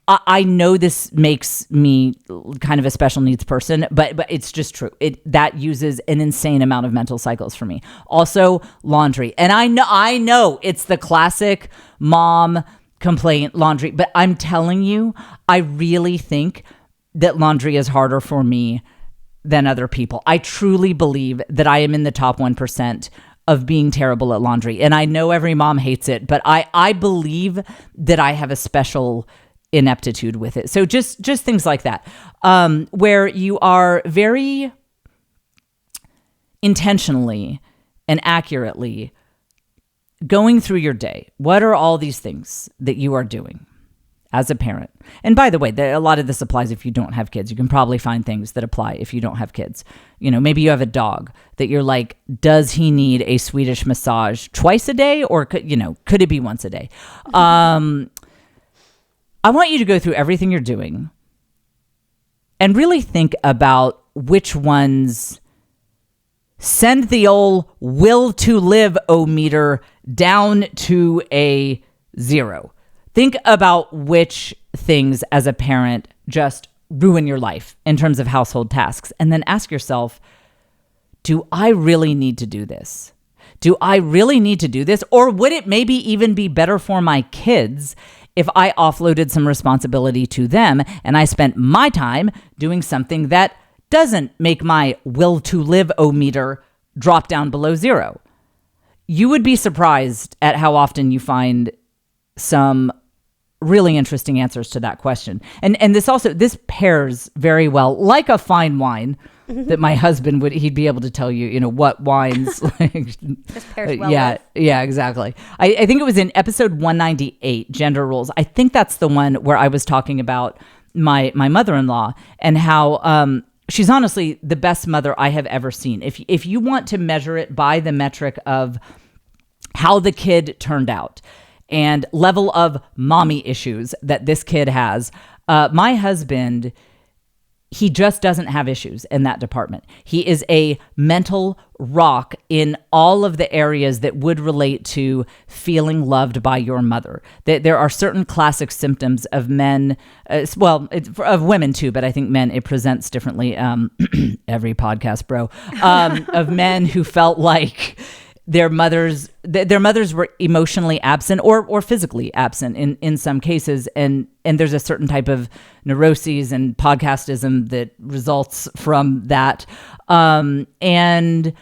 I know this makes me kind of a special needs person, but it's just true. That uses an insane amount of mental cycles for me. Also, laundry. And I know it's the classic mom complaint, laundry, but I'm telling you, I really think that laundry is harder for me than other people. I truly believe that I am in the top 1% of being terrible at laundry. And I know every mom hates it, but I believe that I have a special ineptitude with it. So just things like that, where you are very intentionally and accurately going through your day. What are all these things that you are doing as a parent? And by the way, a lot of this applies if you don't have kids. You can probably find things that apply if you don't have kids. Maybe you have a dog that you're like, does he need a Swedish massage twice a day? Or could it be once a day? I want you to go through everything you're doing and really think about which ones send the old will to live-o-meter down to a 0. Think about which things as a parent just ruin your life in terms of household tasks. And then ask yourself, do I really need to do this? do I really need to do this? Or would it maybe even be better for my kids if I offloaded some responsibility to them and I spent my time doing something that doesn't make my will to live-o-meter drop down below zero? You would be surprised at how often you find some really interesting answers to that question. And this pairs very well, like a fine wine that my husband he'd be able to tell you, what wines. Just pairs well yeah, with. yeah, exactly. I think it was in episode 198, Gender Rules. I think that's the one where I was talking about my mother-in-law and how she's honestly the best mother I have ever seen. If you want to measure it by the metric of how the kid turned out and level of mommy issues that this kid has, my husband, he just doesn't have issues in that department. He is a mental rock in all of the areas that would relate to feeling loved by your mother. There are certain classic symptoms of men, of women too, but I think men, it presents differently. Every podcast, bro, of men who felt like their mothers were emotionally absent or physically absent in some cases. And there's a certain type of neuroses and podcastism that results from that. And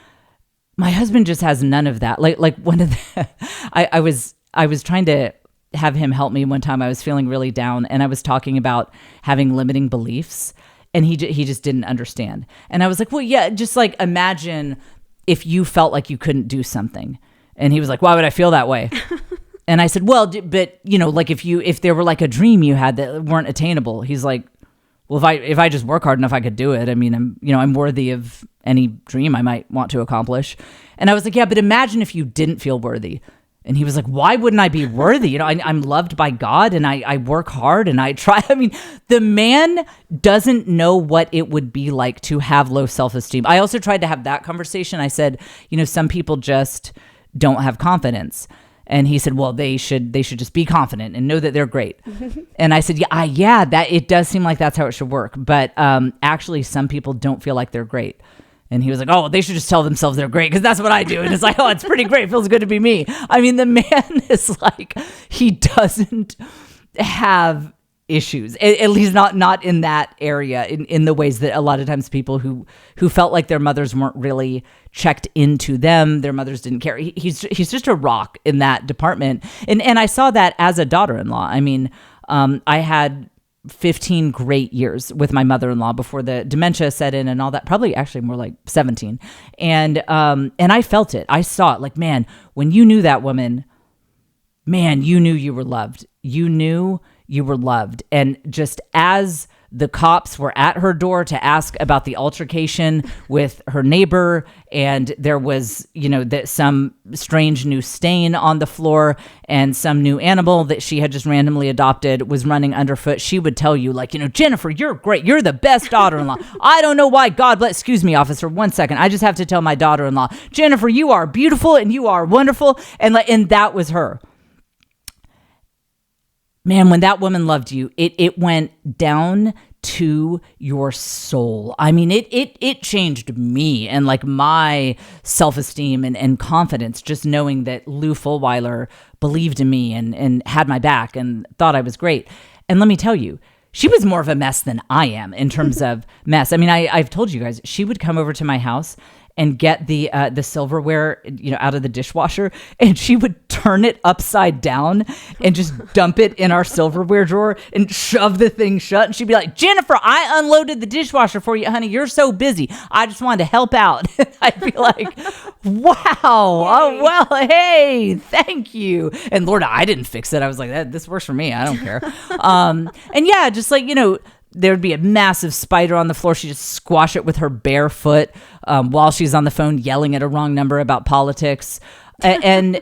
my husband just has none of that. Like one of the, I was trying to have him help me one time. I was feeling really down and I was talking about having limiting beliefs and he just didn't understand. And I was like, well, yeah, just like imagine if you felt like you couldn't do something. And he was like, why would I feel that way? And I said, well, but like if there were like a dream you had that weren't attainable, he's like, well, if I just work hard enough, I could do it. I mean, I'm worthy of any dream I might want to accomplish. And I was like, yeah, but imagine if you didn't feel worthy. And he was like, why wouldn't I be worthy? I'm loved by God and I work hard and I try. I mean, the man doesn't know what it would be like to have low self-esteem. I also tried to have that conversation. I said, some people just don't have confidence. And he said, well, they should just be confident and know that they're great. And I said, yeah, that it does seem like that's how it should work. But actually, some people don't feel like they're great. And he was like, oh, they should just tell themselves they're great because that's what I do. And it's like, oh, it's pretty great. It feels good to be me. I mean, the man is like, he doesn't have issues, at least not in that area, in the ways that a lot of times people who felt like their mothers weren't really checked into them, their mothers didn't care. He's just a rock in that department. And I saw that as a daughter-in-law. I mean, I had 15 great years with my mother-in-law before the dementia set in and all that, probably actually more like 17. And I felt it. I saw it like, man, when you knew that woman, man, you knew you were loved. You knew you were loved. And just as the cops were at her door to ask about the altercation with her neighbor, and there was, some strange new stain on the floor and some new animal that she had just randomly adopted was running underfoot, she would tell you, like, Jennifer, you're great. You're the best daughter-in-law. I don't know why God bless. Excuse me, officer, 1 second. I just have to tell my daughter-in-law, Jennifer, you are beautiful and you are wonderful. And that was her. Man, when that woman loved you, it went down to your soul. I mean, it changed me and like my self-esteem and confidence, just knowing that Lou Fulwiler believed in me and had my back and thought I was great. And let me tell you, she was more of a mess than I am in terms of mess. I mean, I've told you guys, she would come over to my house and get the silverware, out of the dishwasher, and she would turn it upside down and just dump it in our silverware drawer and shove the thing shut. And she'd be like, Jennifer, I unloaded the dishwasher for you, honey. You're so busy. I just wanted to help out. I'd be like, wow. Oh, well, hey, thank you. And Lord, I didn't fix it. I was like, this works for me. I don't care. And yeah, just like, there would be a massive spider on the floor. She'd just squash it with her bare foot while she's on the phone yelling at a wrong number about politics. And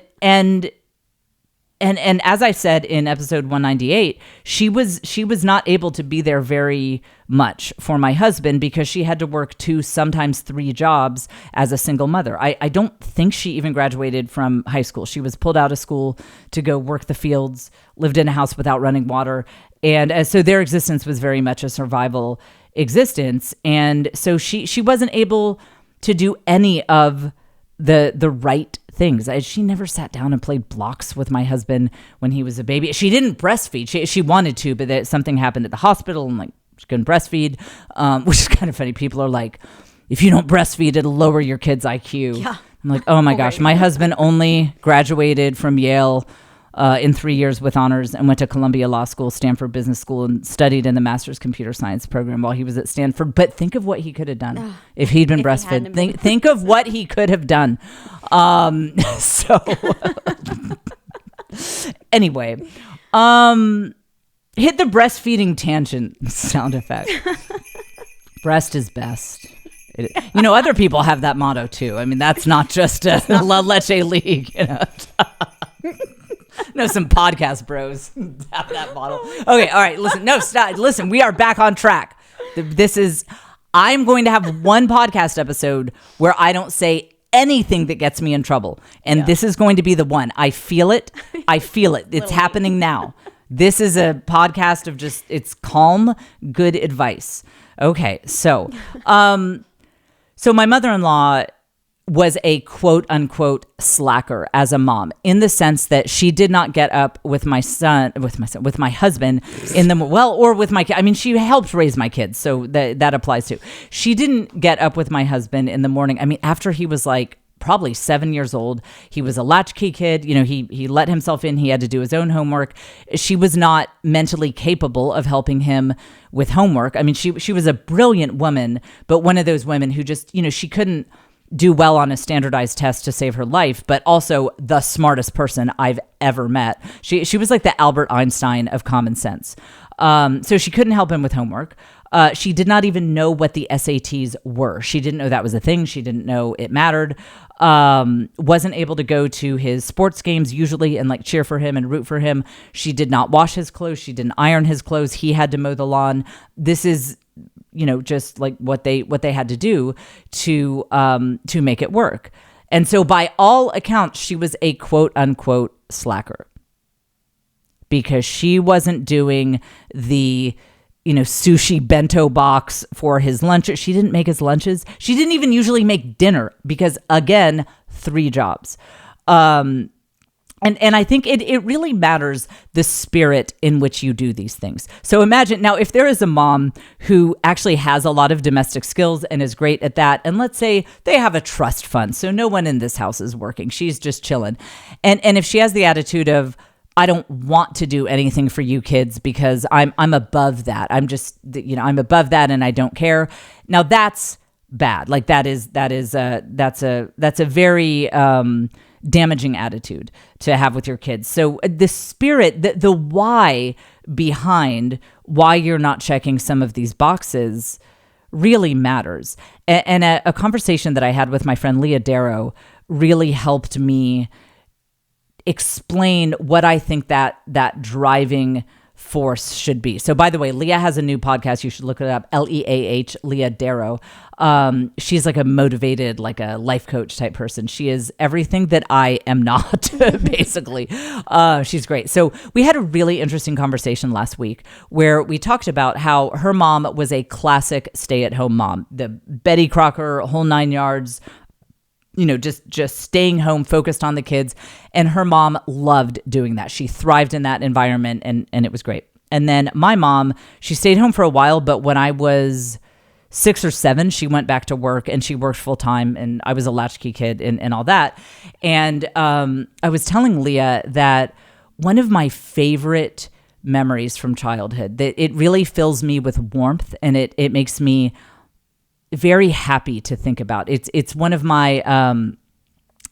as I said in episode 198, she was not able to be there very much for my husband because she had to work 2, sometimes 3 jobs as a single mother. I don't think she even graduated from high school. She was pulled out of school to go work the fields, lived in a house without running water. And so their existence was very much a survival existence. And so she wasn't able to do any of the right things. She never sat down and played blocks with my husband when he was a baby. She didn't breastfeed. She wanted to, but something happened at the hospital and like she couldn't breastfeed, which is kind of funny. People are like, if you don't breastfeed, it'll lower your kid's IQ. Yeah. I'm like, oh my gosh. My husband only graduated from Yale in 3 years with honors and went to Columbia Law School, Stanford Business School, and studied in the Master's Computer Science program while he was at Stanford. But think of what he could have done if he'd been breastfed. Think of what he could have done. So anyway, hit the breastfeeding tangent sound effect. Breast is best. Other people have that motto too. I mean, that's not just a La Leche League, No, some podcast bros have that model. Okay, all right, listen. No, stop. Listen, we are back on track. I'm going to have one podcast episode where I don't say anything that gets me in trouble. And this is going to be the one. I feel it. It's happening now. This is a podcast of it's calm, good advice. Okay, so my mother-in-law was a quote unquote slacker as a mom, in the sense that she did not get up with my husband or with my kid. I mean, she helped raise my kids, so that applies too. She didn't get up with my husband in the morning. I mean, after he was like probably 7 years old, he was a latchkey kid. He let himself in. He had to do his own homework. She was not mentally capable of helping him with homework. I mean, she was a brilliant woman, but one of those women who just, she couldn't do well on a standardized test to save her life, but also the smartest person I've ever met. She was like the Albert Einstein of common sense. So she couldn't help him with homework. She did not even know what the SATs were. She didn't know that was a thing. She didn't know it mattered. Wasn't able to go to his sports games usually and like cheer for him and root for him. She did not wash his clothes. She didn't iron his clothes. He had to mow the lawn. This is just like what they had to do to make it work. And so by all accounts, she was a quote unquote slacker, because she wasn't doing the, sushi bento box for his lunch. She didn't make his lunches. She didn't even usually make dinner because, again, 3 jobs. And I think it really matters the spirit in which you do these things. So imagine now, if there is a mom who actually has a lot of domestic skills and is great at that, and let's say they have a trust fund, so no one in this house is working, she's just chilling. And if she has the attitude of, I don't want to do anything for you kids because I'm above that. I'm just, I'm above that and I don't care. Now that's bad. Like that's a very damaging attitude to have with your kids. So the spirit, the why behind why you're not checking some of these boxes really matters. And a conversation that I had with my friend Leah Darrow really helped me explain what I think that driving force should be. So by the way, Leah has a new podcast. You should look it up. Leah, Leah Darrow. She's like a motivated, like a life coach type person. She is everything that I am not, basically. She's great. So we had a really interesting conversation last week where we talked about how her mom was a classic stay-at-home mom, the Betty Crocker, whole 9 yards, just staying home, focused on the kids. And her mom loved doing that. She thrived in that environment and it was great. And then my mom, she stayed home for a while, but when I was 6 or 7, she went back to work and she worked full time, and I was a latchkey kid and all that. And I was telling Leah that one of my favorite memories from childhood, that it really fills me with warmth and it makes me very happy to think about. It's one of my,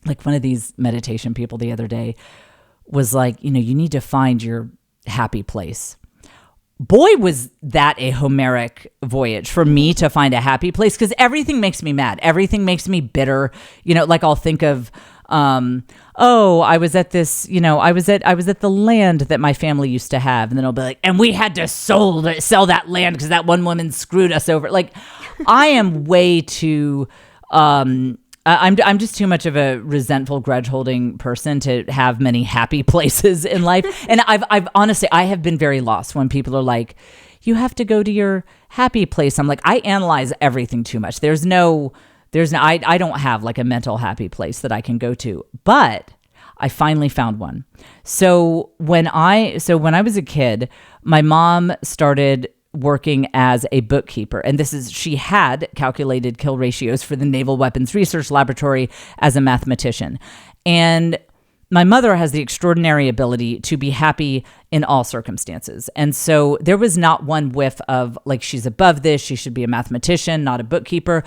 like one of these meditation people the other day was like, you need to find your happy place. Boy, was that a Homeric voyage for me to find a happy place, because everything makes me mad. Everything makes me bitter. Like I'll think of, I was at this, I was at the land that my family used to have. And then I'll be like, and we had to sell that land because that one woman screwed us over. Like I am way too, I'm just too much of a resentful, grudge holding person to have many happy places in life. And I've honestly, I have been very lost when people are like, you have to go to your happy place. I'm like, I analyze everything too much. There's no I don't have like a mental happy place that I can go to, but I finally found one. So when I was a kid, my mom started working as a bookkeeper. And she had calculated kill ratios for the Naval Weapons Research Laboratory as a mathematician. And my mother has the extraordinary ability to be happy in all circumstances. And so there was not one whiff of like, she's above this, she should be a mathematician, not a bookkeeper.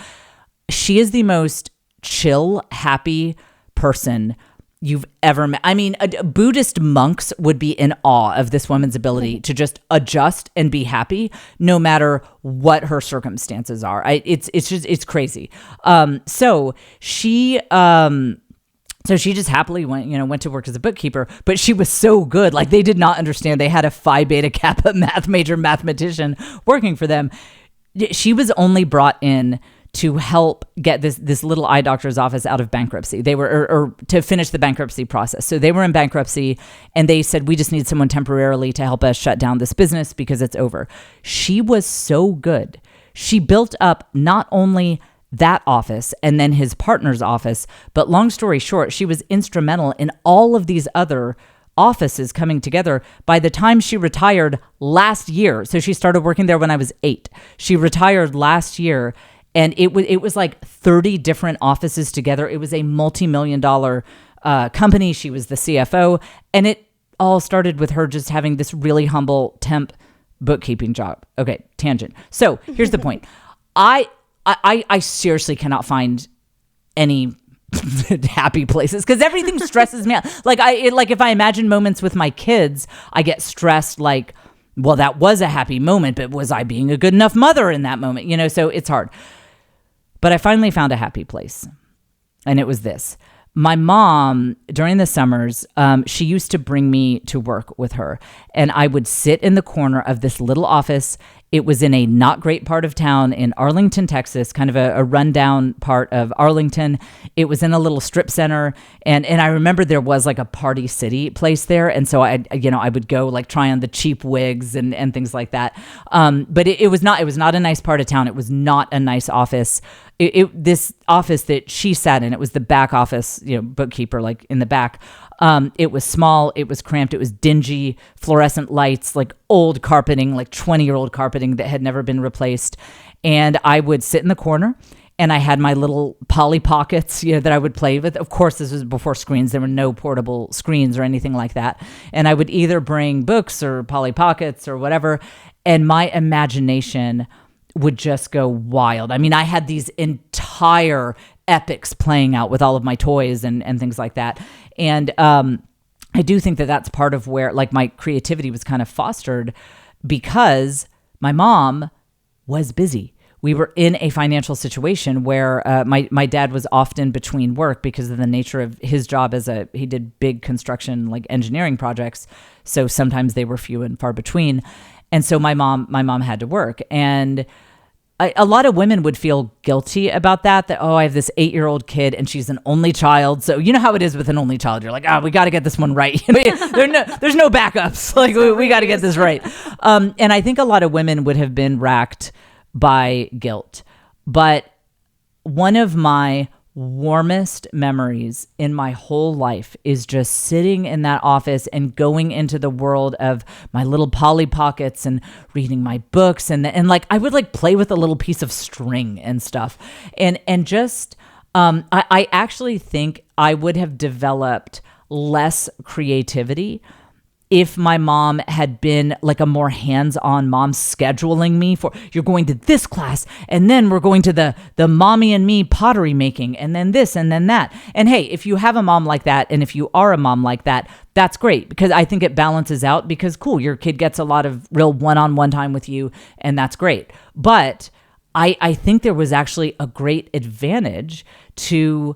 She is the most chill, happy person you've ever met. I mean, Buddhist monks would be in awe of this woman's ability to just adjust and be happy no matter what her circumstances are. It's crazy. So she just happily went to work as a bookkeeper, but she was so good. Like, they did not understand. They had a Phi Beta Kappa major mathematician working for them. She was only brought in to help get this little eye doctor's office out of bankruptcy. They were, or to finish the bankruptcy process. So they were in bankruptcy, and they said, we just need someone temporarily to help us shut down this business because it's over. She was so good. She built up not only that office and then his partner's office, but long story short, she was instrumental in all of these other offices coming together. By the time she retired last year, so she started working there when I was 8. She retired last year, and it was like 30 different offices together. It was a multi-million-dollar company. She was the CFO, and it all started with her just having this really humble temp bookkeeping job. Okay, tangent. So here's the point. I seriously cannot find any happy places because everything stresses me out. Like if I imagine moments with my kids, I get stressed. Like, well, that was a happy moment, but was I being a good enough mother in that moment? So it's hard. But I finally found a happy place, and it was this. My mom, during the summers, she used to bring me to work with her, and I would sit in the corner of this little office. It was in a not great part of town in Arlington, Texas, kind of a rundown part of Arlington. It was in a little strip center, and I remember there was like a Party City place there, and so I would go like try on the cheap wigs and things like that. But it was not a nice part of town. It was not a nice office. This office that she sat in, it was the back office, bookkeeper, like in the back. It was small, it was cramped, it was dingy, fluorescent lights, like old carpeting, like 20-year-old carpeting that had never been replaced. And I would sit in the corner, and I had my little Polly Pockets, that I would play with. Of course, this was before screens. There were no portable screens or anything like that. And I would either bring books or Polly Pockets or whatever, and my imagination would just go wild. I mean, I had these entire epics playing out with all of my toys and things like that. And I do think that that's part of where like my creativity was kind of fostered because my mom was busy. We were in a financial situation where my dad was often between work because of the nature of his job he did big construction, like engineering projects. So sometimes they were few and far between. And so my mom had to work. And a lot of women would feel guilty about that, I have this 8-year-old kid and she's an only child. So you know how it is with an only child. You're like, we got to get this one right. There's no backups. Like we got to get this right. And I think a lot of women would have been racked by guilt. But one of my warmest memories in my whole life is just sitting in that office and going into the world of my little Polly Pockets and reading my books and like I would like play with a little piece of string and stuff and just I actually think I would have developed less creativity if my mom had been like a more hands-on mom, scheduling me for, you're going to this class, and then we're going to the mommy and me pottery making, and then this, and then that. And hey, if you have a mom like that, and if you are a mom like that, that's great, because I think it balances out, because cool, your kid gets a lot of real one-on-one time with you, and that's great. But I think there was actually a great advantage to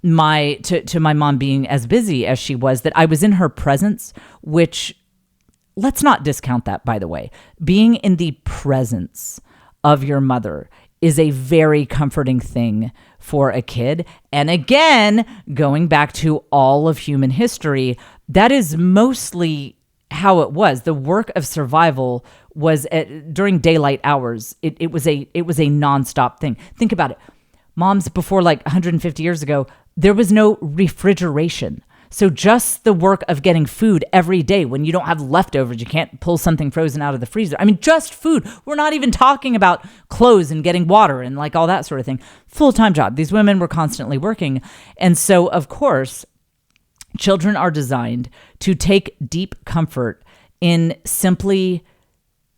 my mom being as busy as she was, that I was in her presence, which, let's not discount that, by the way. Being in the presence of your mother is a very comforting thing for a kid. And again, going back to all of human history, that is mostly how it was. The work of survival was during daylight hours. It was a nonstop thing. Think about it. moms before like 150 years ago, there was no refrigeration. So just the work of getting food every day when you don't have leftovers, you can't pull something frozen out of the freezer. I mean, just food. We're not even talking about clothes and getting water and like all that sort of thing. Full-time job. These women were constantly working. And so, of course, children are designed to take deep comfort in simply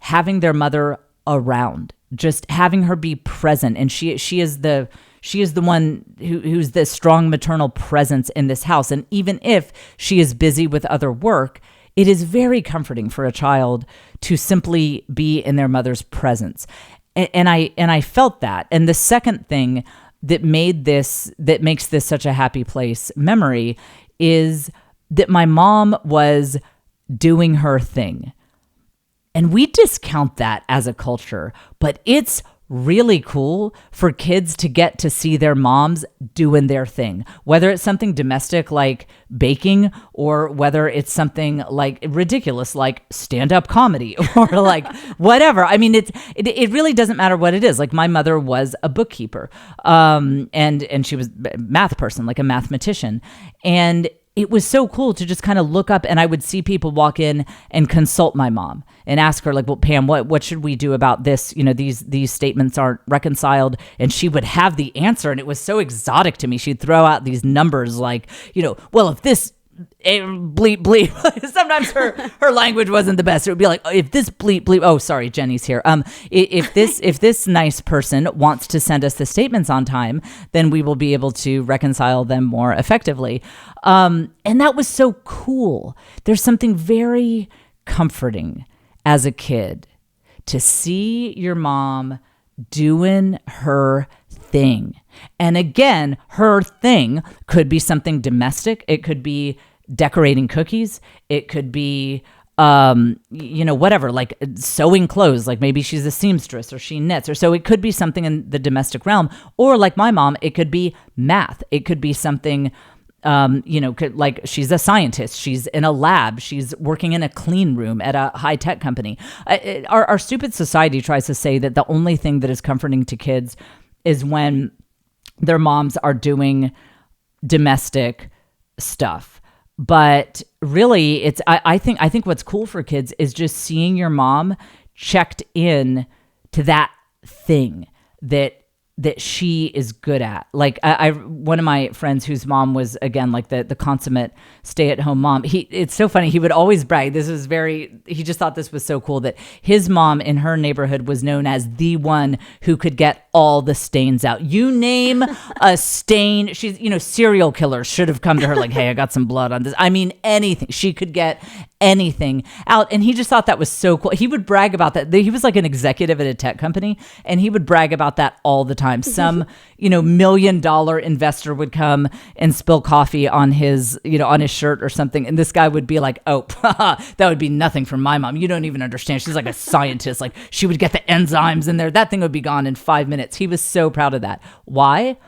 having their mother around, just having her be present. And she is the one who's the strong maternal presence in this house. And even if she is busy with other work, it is very comforting for a child to simply be in their mother's presence. And I felt that. And the second thing that makes this such a happy place memory is that my mom was doing her thing. And we discount that as a culture, but it's really cool for kids to get to see their moms doing their thing, whether it's something domestic like baking or whether it's something like ridiculous like stand-up comedy or like whatever. I mean, it really doesn't matter what it is. Like my mother was a bookkeeper, and she was a math person, like a mathematician, and it was so cool to just kind of look up, and I would see people walk in and consult my mom and ask her like, well, Pam, what should we do about this? You know, these statements aren't reconciled. And she would have the answer. And it was so exotic to me. She'd throw out these numbers like, you know, well, if this bleep bleep, sometimes her language wasn't the best. It would be like, if this bleep bleep, oh, sorry, Jenny's here. If this nice person wants to send us the statements on time, then we will be able to reconcile them more effectively. And that was so cool. There's something very comforting as a kid to see your mom doing her thing. And again, her thing could be something domestic. It could be decorating cookies. It could be, whatever, like sewing clothes, like maybe she's a seamstress or she knits, or so it could be something in the domestic realm. Or like my mom, it could be math. It could be something, like she's a scientist, she's in a lab, she's working in a clean room at a high-tech company. Our stupid society tries to say that the only thing that is comforting to kids is when their moms are doing domestic stuff. But really, it's I think what's cool for kids is just seeing your mom checked in to that thing that she is good at. Like I one of my friends whose mom was, again, like the consummate stay-at-home mom. It's so funny. He would always brag. He just thought this was so cool that his mom in her neighborhood was known as the one who could get all the stains out. You name a stain. She's, serial killers should have come to her like, hey, I got some blood on this. I mean, anything. She could get anything out. And he just thought that was so cool. He would brag about that. He was like an executive at a tech company, and he would brag about that all the time. Some, $1 million investor would come and spill coffee on his, on his shirt or something. And this guy would be like, oh, that would be nothing for my mom. You don't even understand. She's like a scientist. Like she would get the enzymes in there. That thing would be gone in 5 minutes. He was so proud of that. Why?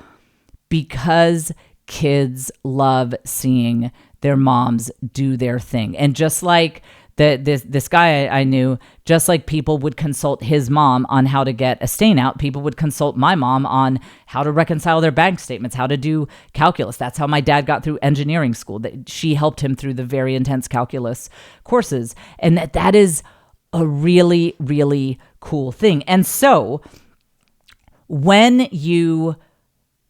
Because kids love seeing their moms do their thing. And just like this guy I knew, just like people would consult his mom on how to get a stain out, people would consult my mom on how to reconcile their bank statements, how to do calculus. That's how my dad got through engineering school. That she helped him through the very intense calculus courses. And that is a really, really cool thing. And so when you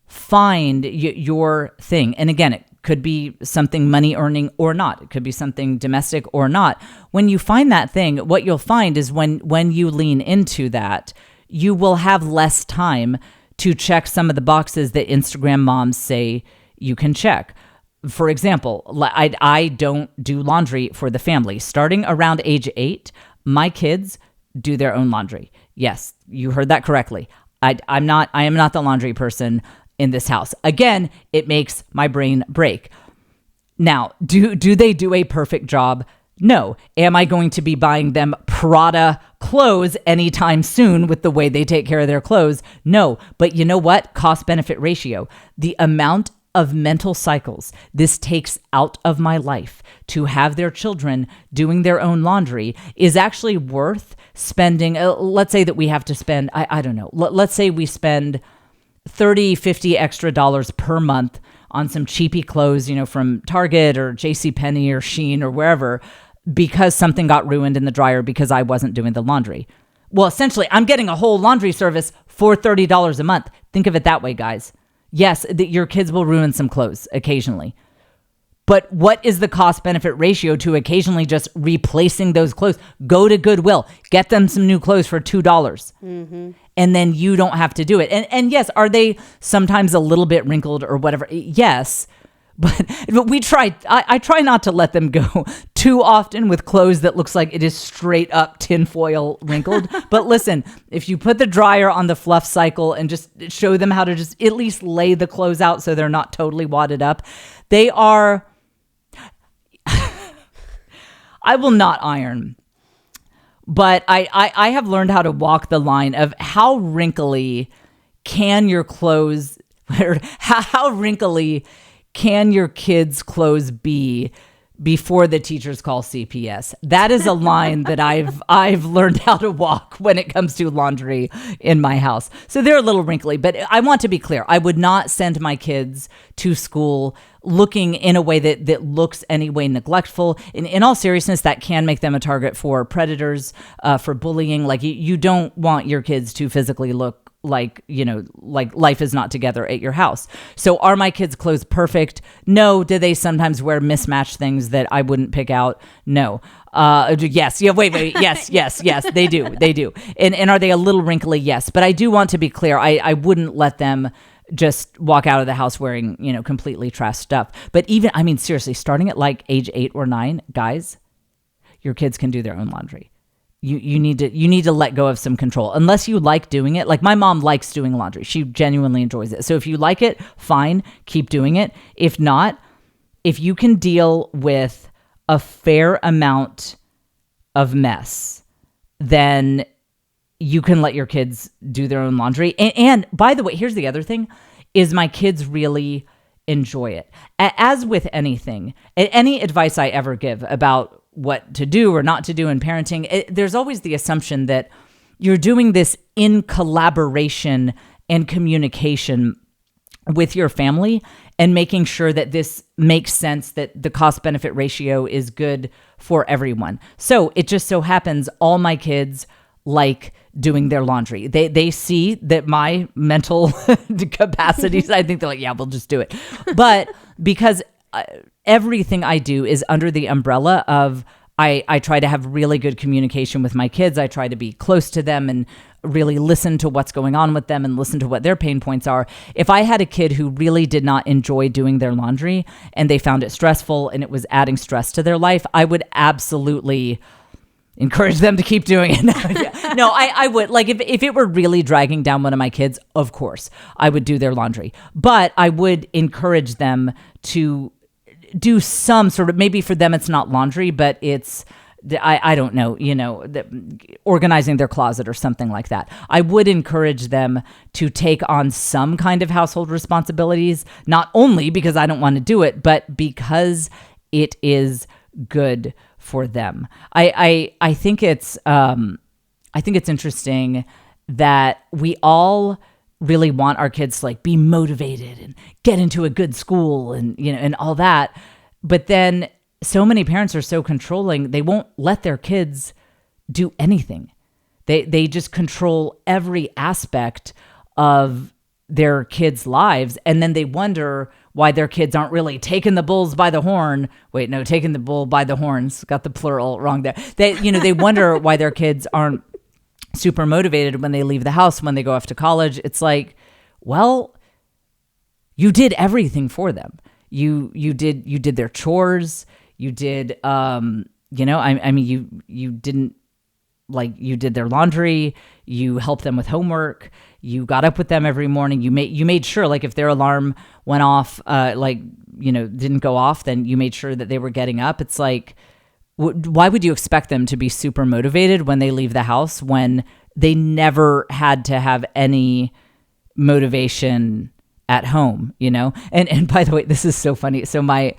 find your thing, and again, it could be something money earning or not. It could be something domestic or not. When you find that thing, what you'll find is when you lean into that, you will have less time to check some of the boxes that Instagram moms say you can check. For example, I don't do laundry for the family. Starting around age 8, my kids do their own laundry. Yes, you heard that correctly. I am not the laundry person in this house. Again, it makes my brain break. Now, do they do a perfect job? No. Am I going to be buying them Prada clothes anytime soon with the way they take care of their clothes? No. But you know what? Cost-benefit ratio. The amount of mental cycles this takes out of my life to have their children doing their own laundry is actually worth spending. Let's say that we have to spend, I don't know. Let's say we spend $30-50 extra dollars per month on some cheapy clothes, from Target or JCPenney or Shein or wherever, because something got ruined in the dryer because I wasn't doing the laundry. Well, essentially, I'm getting a whole laundry service for $30 a month. Think of it that way, guys. Yes, your kids will ruin some clothes occasionally. But what is the cost-benefit ratio to occasionally just replacing those clothes? Go to Goodwill. Get them some new clothes for $2. Mm-hmm. And then you don't have to do it. And yes, are they sometimes a little bit wrinkled or whatever? Yes. But we try. I try not to let them go too often with clothes that looks like it is straight up tinfoil wrinkled. But listen, if you put the dryer on the fluff cycle and just show them how to just at least lay the clothes out so they're not totally wadded up, they are... I will not iron, but I have learned how to walk the line of how wrinkly can your clothes, or how wrinkly can your kids' clothes be before the teachers call CPS. That is a line that I've learned how to walk when it comes to laundry in my house. So they're a little wrinkly, but I want to be clear. I would not send my kids to school looking in a way that looks any way neglectful. In all seriousness, that can make them a target for predators, for bullying. Like you don't want your kids to physically look like life is not together at your house. So are my kids' clothes perfect? No. Do they sometimes wear mismatched things that I wouldn't pick out? No. Yes. Yeah. Wait. Yes. They do. And are they a little wrinkly? Yes. But I do want to be clear. I wouldn't let them just walk out of the house wearing, completely trashed stuff. But seriously, starting at like age 8 or 9, guys, your kids can do their own laundry. You need to let go of some control, unless you like doing it. Like my mom likes doing laundry. She genuinely enjoys it. So if you like it, fine, keep doing it. If not, if you can deal with a fair amount of mess, then you can let your kids do their own laundry. And by the way, here's the other thing, is my kids really enjoy it. As with anything, any advice I ever give about what to do or not to do in parenting, there's always the assumption that you're doing this in collaboration and communication with your family and making sure that this makes sense, that the cost-benefit ratio is good for everyone. So it just so happens all my kids like doing their laundry. They see that my mental capacities, I think they're like, yeah, we'll just do it. But because everything I do is under the umbrella of I try to have really good communication with my kids. I try to be close to them and really listen to what's going on with them and listen to what their pain points are. If I had a kid who really did not enjoy doing their laundry and they found it stressful and it was adding stress to their life, I would absolutely encourage them to keep doing it. No, I would. Like if it were really dragging down one of my kids, of course, I would do their laundry. But I would encourage them to do some sort of, maybe for them it's not laundry, but it's, I don't know, organizing their closet or something like that. I would encourage them to take on some kind of household responsibilities, not only because I don't want to do it, but because it is good for them. I think it's interesting that we all really want our kids to like be motivated and get into a good school and and all that, but then so many parents are so controlling, they won't let their kids do anything. They just control every aspect of their kids' lives, and then they wonder why their kids aren't really taking the bulls by the horn. Wait, no, taking the bull by the horns. Got the plural wrong there. They wonder why their kids aren't super motivated when they leave the house, when they go off to college. It's like, well, you did everything for them. You did their chores. You did, you didn't, like, you did their laundry. You helped them with homework. You got up with them every morning. You made sure, like, if their alarm went off, didn't go off, then you made sure that they were getting up. It's like, why would you expect them to be super motivated when they leave the house when they never had to have any motivation at home, you know? And by the way, this is so funny. So my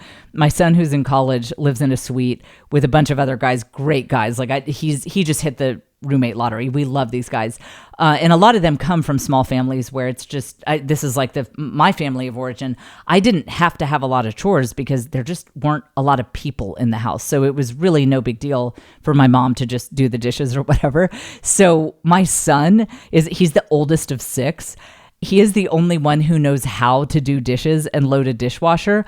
son who's in college lives in a suite with a bunch of other guys, great guys. Like he just hit the roommate lottery. We love these guys. And a lot of them come from small families where it's just, this is like my family of origin. I didn't have to have a lot of chores because there just weren't a lot of people in the house. So it was really no big deal for my mom to just do the dishes or whatever. So my son he's the oldest of 6. He is the only one who knows how to do dishes and load a dishwasher.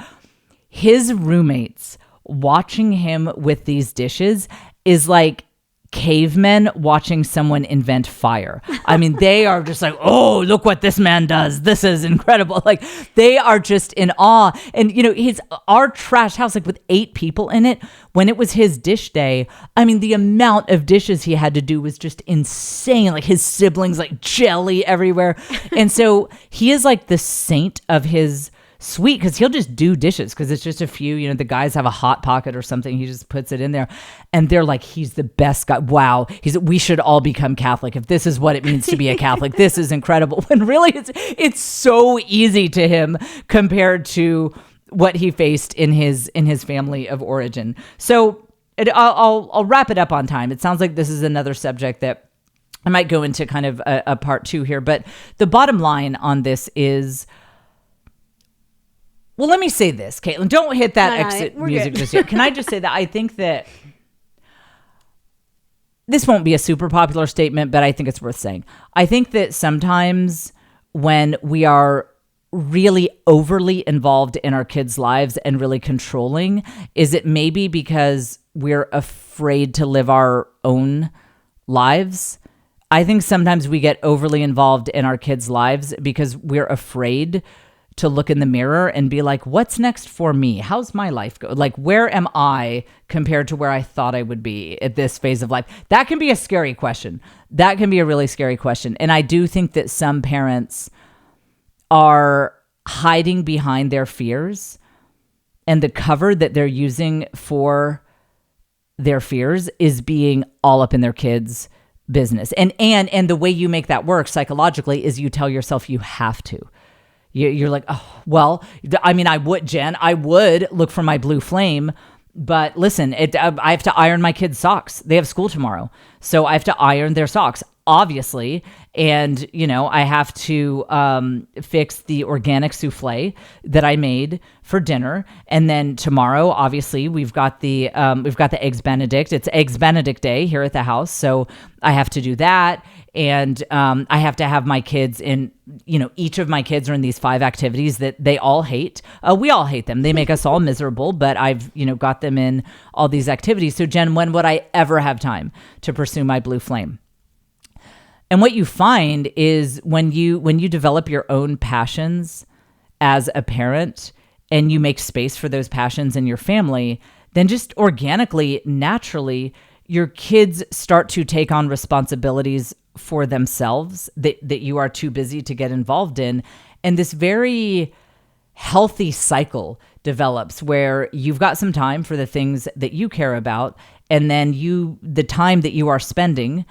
His roommates watching him with these dishes is like cavemen watching someone invent fire. I mean, they are just like, oh, look what this man does. This is incredible. Like they are just in awe. And you know, our trash house, like with 8 people in it, when it was his dish day, I mean, the amount of dishes he had to do was just insane. Like his siblings, like jelly everywhere. And so he is like the saint of his suite because he'll just do dishes because it's just a few, you know, the guys have a hot pocket or something. He just puts it in there and they're like, he's the best guy. Wow. We should all become Catholic. If this is what it means to be a Catholic, this is incredible. When really it's so easy to him compared to what he faced in his family of origin. So I'll wrap it up on time. It sounds like this is another subject that I might go into kind of a part 2 here, but the bottom line on this is, well, let me say this, Caitlin. Don't hit that exit music just yet. Can I just say that I think that this won't be a super popular statement, but I think it's worth saying. I think that sometimes when we are really overly involved in our kids' lives and really controlling, is it maybe because we're afraid to live our own lives? I think sometimes we get overly involved in our kids' lives because we're afraid to look in the mirror and be like, what's next for me? How's my life go? Like, where am I compared to where I thought I would be at this phase of life? That can be a scary question. That can be a really scary question. And I do think that some parents are hiding behind their fears, and the cover that they're using for their fears is being all up in their kids' business. And the way you make that work psychologically is you tell yourself you have to. You're like, oh, well, I mean, I would look for my blue flame, but listen, I have to iron my kids' socks. They have school tomorrow. So I have to iron their socks, obviously. And, you know, I have to fix the organic souffle that I made for dinner. And then tomorrow, obviously, we've got the Eggs Benedict. It's Eggs Benedict Day here at the house. So I have to do that. And I have to have my kids in, you know, each of my kids are in these 5 activities that they all hate. We all hate them. They make us all miserable, but I've, you know, got them in all these activities. So Jen, when would I ever have time to pursue my blue flame? And what you find is when you develop your own passions as a parent and you make space for those passions in your family, then just organically, naturally, your kids start to take on responsibilities for themselves that you are too busy to get involved in. And this very healthy cycle develops where you've got some time for the things that you care about. And then the time that you are spending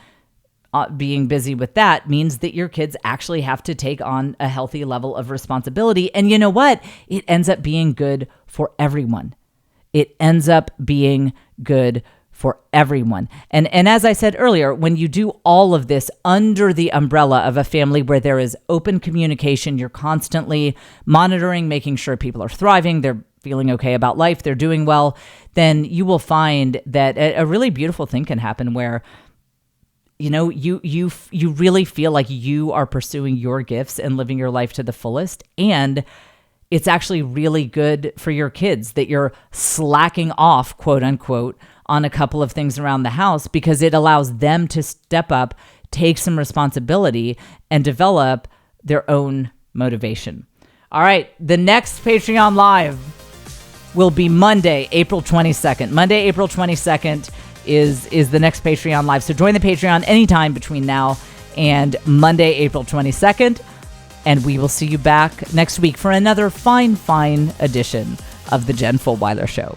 being busy with that means that your kids actually have to take on a healthy level of responsibility. And you know what? It ends up being good for everyone. It ends up being good for everyone. And as I said earlier, when you do all of this under the umbrella of a family where there is open communication, you're constantly monitoring, making sure people are thriving, they're feeling okay about life, they're doing well, then you will find that a really beautiful thing can happen where, you know, you really feel like you are pursuing your gifts and living your life to the fullest. And it's actually really good for your kids that you're slacking off, quote unquote, on a couple of things around the house, because it allows them to step up, take some responsibility, and develop their own motivation. All right, the next Patreon Live will be Monday, April 22nd. Monday, April 22nd is the next Patreon Live. So join the Patreon anytime between now and Monday, April 22nd. And we will see you back next week for another fine edition of the Jen Fulwiler Show.